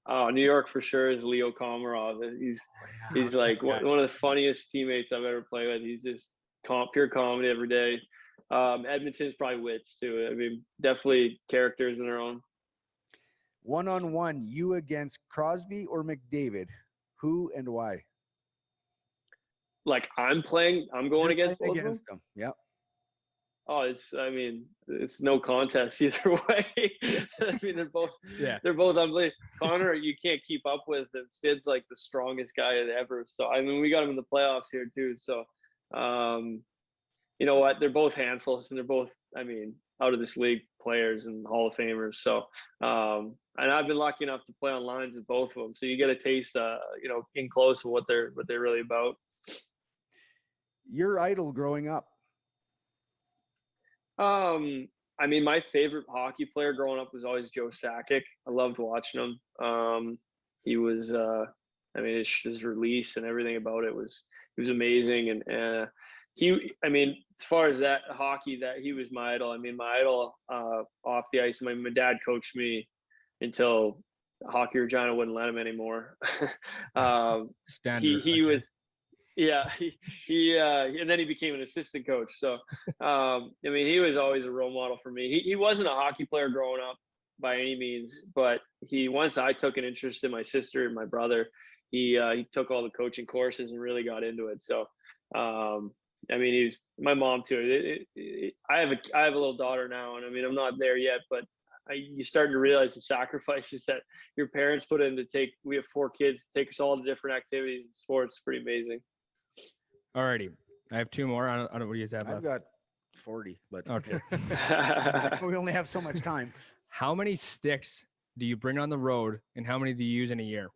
S4: Oh, New York for sure is Leo Komarov. He's like one of the funniest teammates I've ever played with. He's just pure comedy every day. Edmonton's probably wits too. I mean, definitely characters in their own.
S3: 1-on-1, you against Crosby or McDavid, who and why?
S4: Like I'm going against both of them.
S3: Yep.
S4: Oh, it's no contest either way. I mean, they're both unbelievable. Connor, you can't keep up with, and Stid's like the strongest guy ever. So I mean, we got him in the playoffs here too. So, you know what? They're both handfuls, and they're both, I mean, out of this league players and Hall of Famers. So, and I've been lucky enough to play on lines with both of them. So you get a taste, in close of what they're really about.
S3: Your idol growing up?
S4: I mean, my favorite hockey player growing up was always Joe Sakic. I loved watching him. He was, his release and everything about it was amazing. And I mean, as far as that hockey, that he was my idol. I mean, my idol off the ice. My dad coached me until Hockey Regina wouldn't let him anymore.
S1: Standard.
S4: He was. Yeah, and then he became an assistant coach. So, I mean, he was always a role model for me. He wasn't a hockey player growing up by any means, but once I took an interest in my sister and my brother, he took all the coaching courses and really got into it. So, I mean, he was my mom too. I have a little daughter now, and I mean, I'm not there yet, but you start to realize the sacrifices that your parents put in to take. We have 4 kids, take us all to different activities and sports. Pretty amazing.
S1: Alrighty. I have 2 more. I don't know what do you have
S3: I've
S1: left.
S3: got 40, but
S1: Okay.
S3: we only have so much time.
S1: How many sticks do you bring on the road, and how many do you use in a year?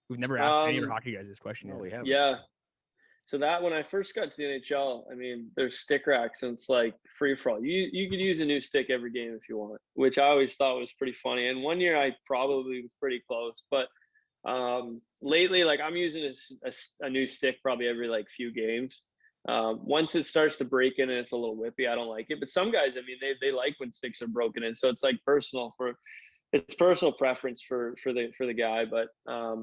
S1: We've never asked any of our hockey guys this question
S3: No,
S1: yet.
S3: we haven't.
S4: Yeah. So that when I first got to the NHL, I mean, there's stick racks and it's like free for all. You could use a new stick every game if you want, which I always thought was pretty funny. And one year I probably was pretty close, but lately, like I'm using a new stick probably every like few games. Once it starts to break in and it's a little whippy, I don't like it. But some guys, I mean, they like when sticks are broken in, so it's like it's personal preference for the guy. But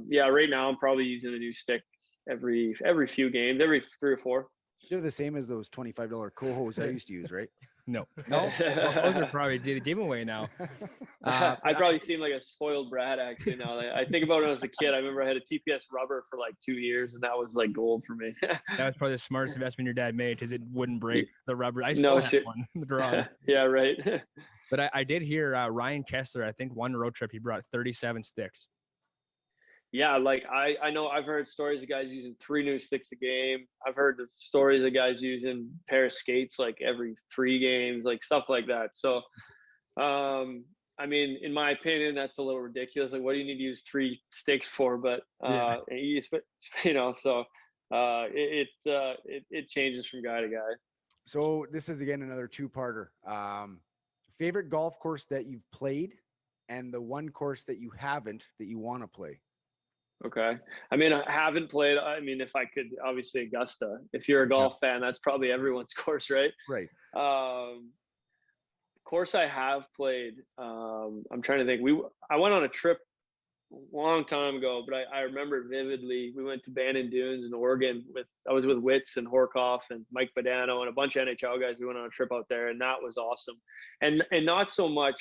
S4: yeah, right now I'm probably using a new stick every few games, every 3 or 4.
S3: They're the same as those $25 cohos I used to use, right?
S1: No. Those are probably the giveaway now.
S4: I probably seem like a spoiled brat actually now. I think about it when I was a kid. I remember I had a TPS rubber for like 2 years, and that was like gold for me.
S1: That was probably the smartest investment your dad made because it wouldn't break the rubber. I
S4: No
S1: still have
S4: shit.
S1: one in the garage.
S4: Yeah, right.
S1: But I did hear Ryan Kessler, I think one road trip, he brought 37 sticks.
S4: Yeah, like I know I've heard stories of guys using 3 new sticks a game. I've heard the stories of guys using a pair of skates like every 3 games, like stuff like that. So, I mean, in my opinion, that's a little ridiculous. Like, what do you need to use 3 sticks for? But you know, so it changes from guy to guy.
S3: So this is again another 2-parter. Favorite golf course that you've played, and the one course that you haven't that you want to play.
S4: Okay. I mean, I haven't played. I mean, if I could, obviously Augusta. If you're a golf fan, that's probably everyone's course, right?
S3: Right.
S4: Course I have played. I'm trying to think. I went on a trip a long time ago, but I remember vividly. We went to Bandon Dunes in Oregon I was with Witz and Horkoff and Mike Badano and a bunch of NHL guys. We went on a trip out there, and that was awesome. And not so much.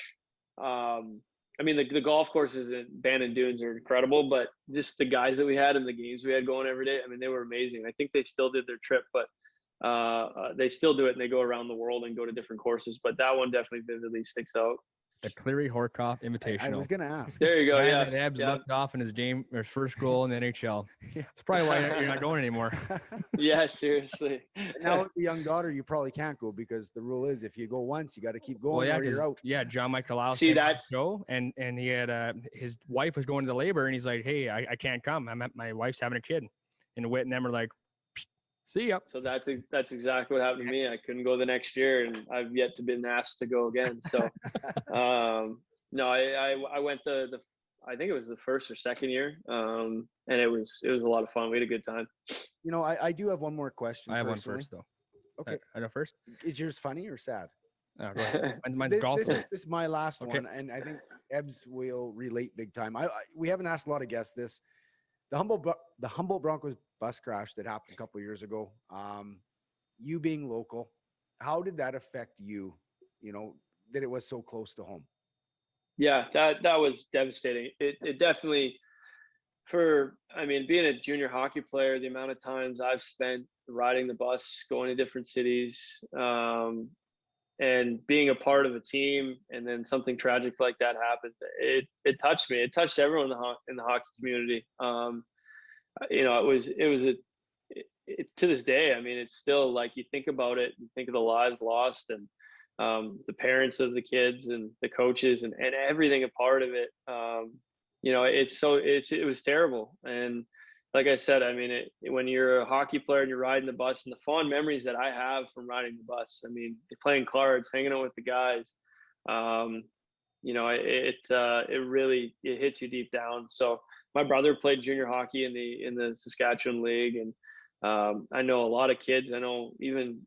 S4: I mean, the golf courses in Bandon Dunes are incredible, but just the guys that we had and the games we had going every day, I mean, they were amazing. I think they still did their trip, but they still do it, and they go around the world and go to different courses. But that one definitely vividly sticks out.
S1: The Cleary Horkoff Invitational.
S3: I was going to ask.
S4: There you go. Yeah.
S1: Ebbs looked off in his first goal in the NHL. It's probably why you're not going anymore.
S4: Yeah, seriously.
S3: Now with the young daughter, you probably can't go because the rule is if you go once, you got to keep going or you're out.
S1: Yeah, John Michael Lowell
S4: See, that's
S1: go, and he had his wife was going to labor, and he's like, "Hey, I can't come. My wife's having a kid," and Whit and them are like, "See ya."
S4: So that's exactly what happened to me. I couldn't go the next year, and I've yet to been asked to go again. So, no, I went I think it was the first or second year, and it was a lot of fun. We had a good time.
S3: You know, I do have one more question.
S1: I have one first though.
S3: Okay,
S1: I know first.
S3: Is yours funny or sad?
S1: Oh, go ahead. Mine's
S3: This
S1: golf.
S3: is my last one, and I think Ebbs will relate big time. We haven't asked a lot of guests this. The Humboldt Broncos bus crash that happened a couple of years ago. You being local, how did that affect you? You know, that it was so close to home.
S4: Yeah, that was devastating. It definitely, being a junior hockey player, the amount of times I've spent riding the bus, going to different cities, and being a part of a team, and then something tragic like that happened, it touched me. It touched everyone in the hockey community. You know, to this day, I mean, it's still like you think about it, you think of the lives lost, and the parents of the kids and the coaches and everything a part of it. You know, it was terrible. And like I said, I mean, when you're a hockey player and you're riding the bus, and the fond memories that I have from riding the bus, I mean, playing cards, hanging out with the guys, you know, it really hits you deep down. So my brother played junior hockey in the Saskatchewan League, and I know a lot of kids. I know even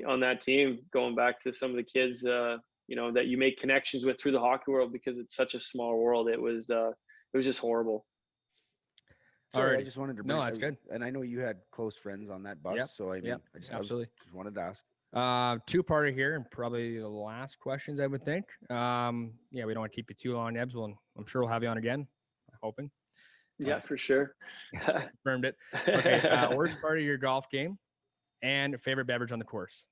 S4: on that team, going back to some of the kids, you know, that you make connections with through the hockey world because it's such a small world. It was just horrible.
S3: Sorry, I
S1: Alrighty.
S3: just wanted to
S1: No,
S3: bring.
S1: that's good.
S3: And I know you had close friends on that bus,
S1: Yep,
S3: so I mean,
S1: yep,
S3: I just
S1: absolutely.
S3: just wanted to ask.
S1: Two-parter here, and probably the last questions I would think. Yeah, we don't want to keep you too long, Ebs. Well, I'm sure we'll have you on again. I'm hoping.
S4: Yeah, for sure.
S1: Confirmed it. Okay. Worst part of your golf game and favorite beverage on the course.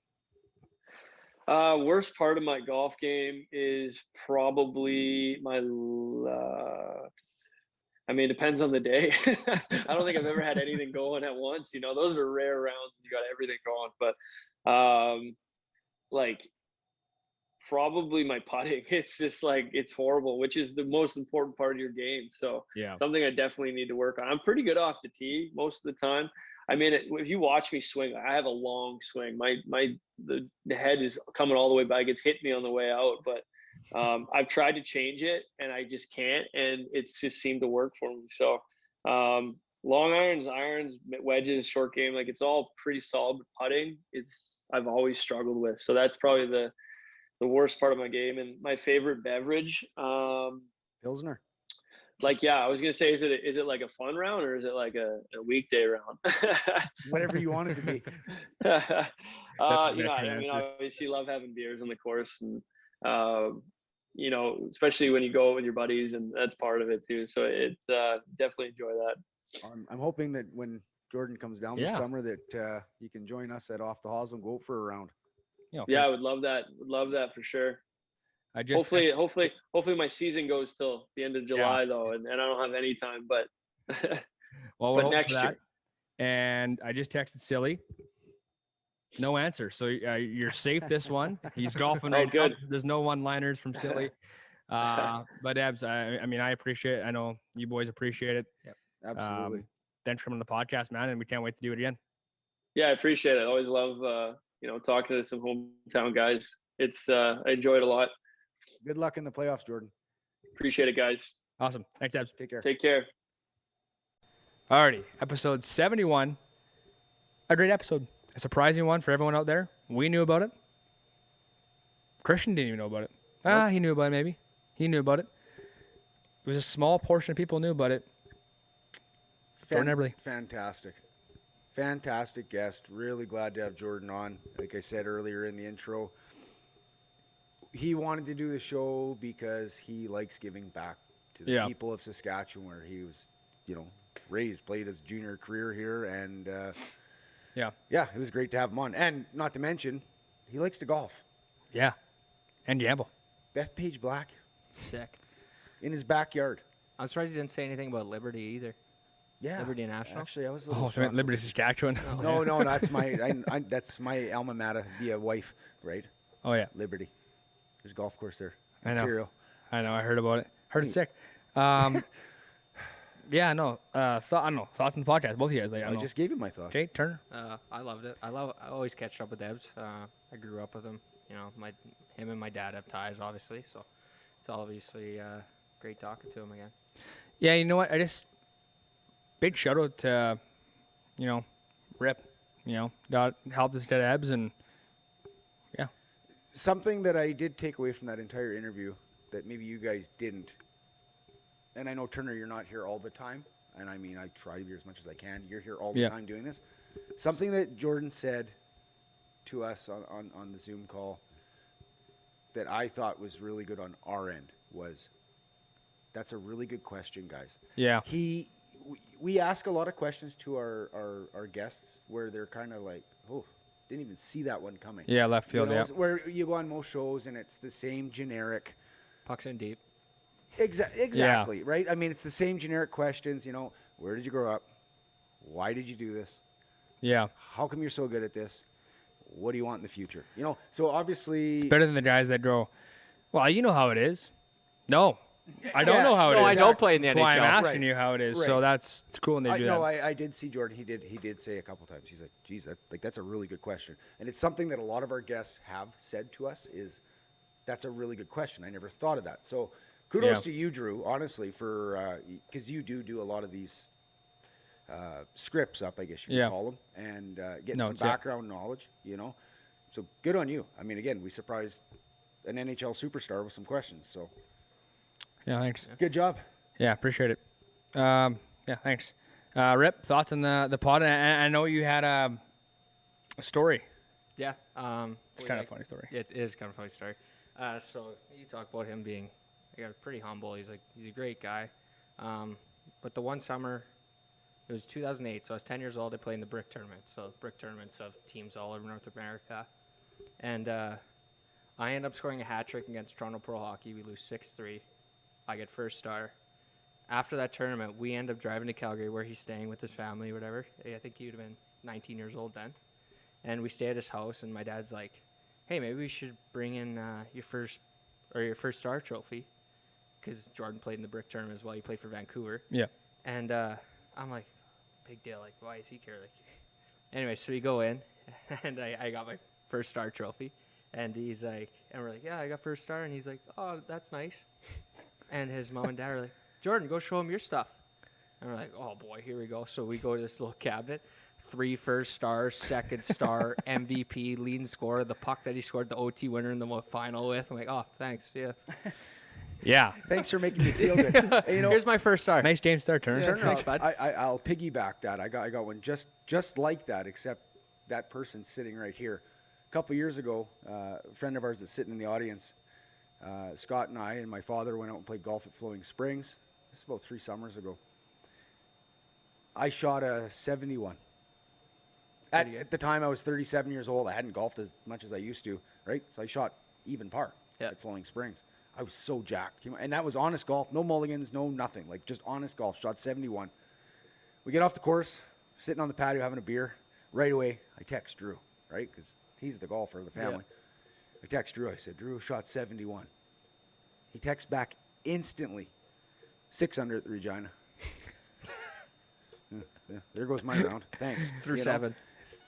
S4: Worst part of my golf game is probably my. I mean, it depends on the day. I don't think I've ever had anything going at once. You know, those are rare rounds. You got everything going, but like probably my putting. It's just like it's horrible, which is the most important part of your game. So
S1: Yeah.
S4: something I definitely need to work on. I'm pretty good off the tee most of the time. I mean, if you watch me swing, I have a long swing. The head is coming all the way back. It's hit me on the way out, but I've tried to change it and I just can't, and it's just seemed to work for me. So long irons, wedges, short game, like it's all pretty solid. But putting, I've always struggled with. So that's probably the worst part of my game. And my favorite beverage,
S3: Pilsner.
S4: like, yeah, I was gonna say, is it like a fun round or is it like a weekday round?
S3: Whatever you want it to be.
S4: You know, I mean, obviously love having beers on the course, and you know, especially when you go with your buddies, and that's part of it too. So it's definitely enjoy that.
S3: I'm hoping that when Jordan comes down this summer that you can join us at Off the Hosel and go for a round.
S4: Yeah, I would love that. Would love that for sure. Hopefully my season goes till the end of July though, and I don't have any time, but
S1: well,
S4: but next year.
S1: And I just texted Silly. No answer. So you're safe this one. He's golfing right now. There's no one-liners from Silly. But Ebs, I mean, I appreciate it. I know you boys appreciate it.
S3: Yep, absolutely.
S1: Thanks for coming on the podcast, man, and we can't wait to do it again.
S4: Yeah, I appreciate it. I always love you know, talking to some hometown guys. It's I enjoy it a lot.
S3: Good luck in the playoffs, Jordan.
S4: Appreciate it, guys.
S1: Awesome. Thanks, Ebs.
S3: Take care.
S4: Take care.
S1: Alrighty, episode 71. A great episode. A surprising one for everyone out there. We knew about it. Christian didn't even know about it.
S3: Nope.
S1: He knew about it maybe. He knew about it. It was a small portion of people knew about it. Jordan Eberle.
S3: Fantastic guest. Really glad to have Jordan on. Like I said earlier in the intro, he wanted to do the show because he likes giving back to the people of Saskatchewan, where he was, you know, raised, played his junior career here, and it was great to have him on. And not to mention, he likes to golf.
S1: Yeah, and gamble.
S3: Bethpage Black.
S2: Sick.
S3: In his backyard.
S2: I'm surprised he didn't say anything about Liberty either.
S3: Yeah,
S2: Liberty National.
S3: Actually, I was a little shocked.
S1: Liberty, Saskatchewan.
S3: No, that's that's my alma mater via wife, right?
S1: Oh yeah,
S3: Liberty. There's a golf course there.
S1: I know.
S3: Imperial.
S1: I know. I heard about it. Heard it's sick. Yeah, no. Thoughts on the podcast. Both of you guys. Like,
S3: I just gave you my thoughts.
S1: Okay, Turner.
S2: I loved it. I always catch up with Debs. I grew up with him. You know, him and my dad have ties, obviously. So it's obviously great talking to him again.
S1: Yeah, you know what? Big shout out to, you know, Rip. You know, that helped us get Ebs, and yeah.
S3: Something that I did take away from that entire interview that maybe you guys didn't, and I know, Turner, you're not here all the time, and I mean, I try to be as much as I can. You're here all the time doing this. Something that Jordan said to us on the Zoom call that I thought was really good on our end was, that's a really good question, guys.
S1: Yeah.
S3: We ask a lot of questions to our guests where they're kind of like, oh, didn't even see that one coming.
S1: Yeah, left field,
S3: you know, where you go on most shows and it's the same generic.
S2: Pucks in deep.
S3: Exactly, right? I mean, it's the same generic questions, you know, where did you grow up? Why did you do this?
S1: Yeah.
S3: How come you're so good at this? What do you want in the future? You know, so obviously...
S1: It's better than the guys that go, well, you know how it is. No. I don't know how it is.
S2: I don't play in the NHL.
S1: That's why I'm asking you how it is. Right. So it's cool when they do that.
S3: No, I did see Jordan. He did say a couple times. He's like, geez, that's a really good question. And it's something that a lot of our guests have said to us is, that's a really good question. I never thought of that. So kudos to you, Drew, honestly, for because you do a lot of these scripts up, I guess you could call them, and getting some background knowledge, you know. So good on you. I mean, again, we surprised an NHL superstar with some questions. So
S1: yeah, thanks.
S3: Good job.
S1: Yeah, appreciate it. Yeah, thanks. Rip, thoughts on the pod? I know you had a story.
S2: Yeah.
S1: It's kind of a funny story.
S2: It is kind of a funny story. So you talk about him being, pretty humble. He's a great guy. But the one summer, it was 2008. So I was 10 years old. I played in the brick tournament. So brick tournaments of teams all over North America. And I end up scoring a hat trick against Toronto Pro Hockey. We lose 6-3. I get first star. After that tournament, we end up driving to Calgary where he's staying with his family or whatever. I think he would have been 19 years old then. And we stay at his house, and my dad's like, hey, maybe we should bring in your first star trophy, because Jordan played in the brick tournament as well. He played for Vancouver.
S1: Yeah.
S2: And I'm like, big deal. Like, why is he care? Like, anyway, so we go in, and I got my first star trophy. And he's like, and we're like, yeah, I got first star. And he's like, oh, that's nice. And his mom and dad are like, Jordan, go show him your stuff. And we're like, oh, boy, here we go. So we go to this little cabinet. 3 first stars, second star, MVP, leading scorer, the puck that he scored the OT winner in the final with. I'm like, oh, thanks, yeah.
S1: Yeah.
S3: Thanks for making me feel good. Hey,
S2: Here's my first star.
S1: Nice game start, Turner.
S2: Yeah.
S3: Turner,
S2: Thanks, bud.
S3: I'll piggyback that. I got one just like that, except that person's sitting right here. A couple years ago, a friend of ours that's sitting in the audience, Scott and I and my father went out and played golf at Flowing Springs. This is about 3 summers ago. I shot a 71. At the time, I was 37 years old. I hadn't golfed as much as I used to, right? So I shot even par at Flowing Springs. I was so jacked. And that was honest golf. No mulligans, no nothing. Like, just honest golf. Shot 71. We get off the course, sitting on the patio having a beer. Right away, I text Drew, right? Because he's the golfer of the family. I text Drew. I said, Drew shot 71. He texts back instantly. 6 under at the Regina. Yeah, there goes my round. Thanks.
S2: Through 7.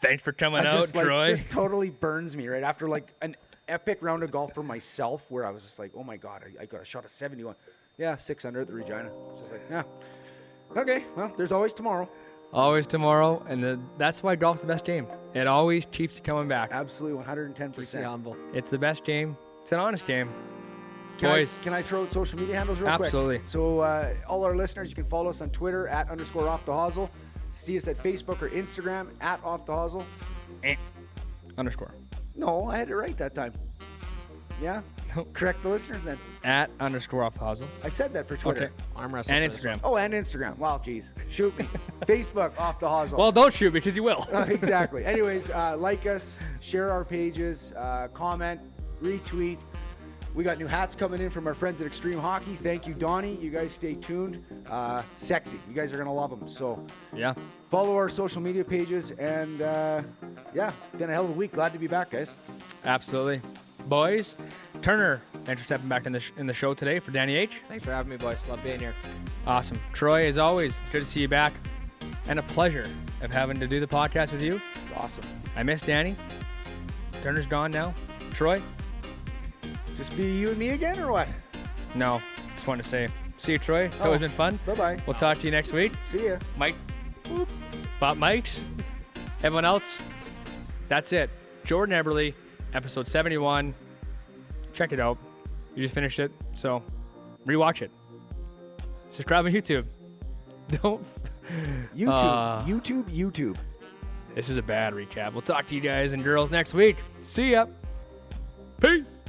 S1: Thanks for coming out, Troy.
S3: Just totally burns me right after like an epic round of golf for myself, where I was just like, oh my god, I got a shot at 71. Yeah, 6 under at the Regina. Just like, yeah, okay. Well, there's always tomorrow.
S1: Always tomorrow, and that's why golf's the best game. It always keeps you coming back.
S3: Absolutely, 110%.
S2: Humble.
S1: It's the best game. It's an honest game.
S3: Can I throw out social media handles real quick?
S1: Absolutely.
S3: So all our listeners, you can follow us on Twitter at _offthehosel. See us at Facebook or Instagram at @offthehosel.
S1: Underscore.
S3: No, I had it right that time. Yeah? Correct the listeners then.
S1: At _offthehosel.
S3: I said that for Twitter.
S1: Okay.
S2: Arm wrestle.
S1: And
S2: first.
S1: Instagram.
S3: Oh, and Instagram. Wow, geez. Shoot me. Facebook, Off the Hosel.
S1: Well, don't shoot because you will.
S3: Exactly. Anyways, like us, share our pages, comment, retweet. We got new hats coming in from our friends at Extreme Hockey. Thank you, Donnie. You guys stay tuned. Sexy. You guys are going to love them. So
S1: Yeah.
S3: follow our social media pages. And, yeah, been a hell of a week. Glad to be back, guys.
S1: Absolutely. Boys, Turner, thanks for stepping back in the show today for Danny H.
S2: Thanks for having me, boys. Love being here.
S1: Awesome. Troy, as always, it's good to see you back. And a pleasure of having to do the podcast with you.
S3: It's awesome.
S1: I miss Danny. Turner's gone now. Troy?
S3: Just be you and me again, or what?
S1: No. Just wanted to say, see you, Troy. It's always been fun.
S3: Bye-bye.
S1: We'll talk to you next week.
S3: See ya.
S1: Mike. Bob Mikes. Everyone else. That's it. Jordan Eberle, episode 71. Check it out. You just finished it, so rewatch it. Subscribe on YouTube. Don't.
S3: YouTube.
S1: This is a bad recap. We'll talk to you guys and girls next week. See ya. Peace.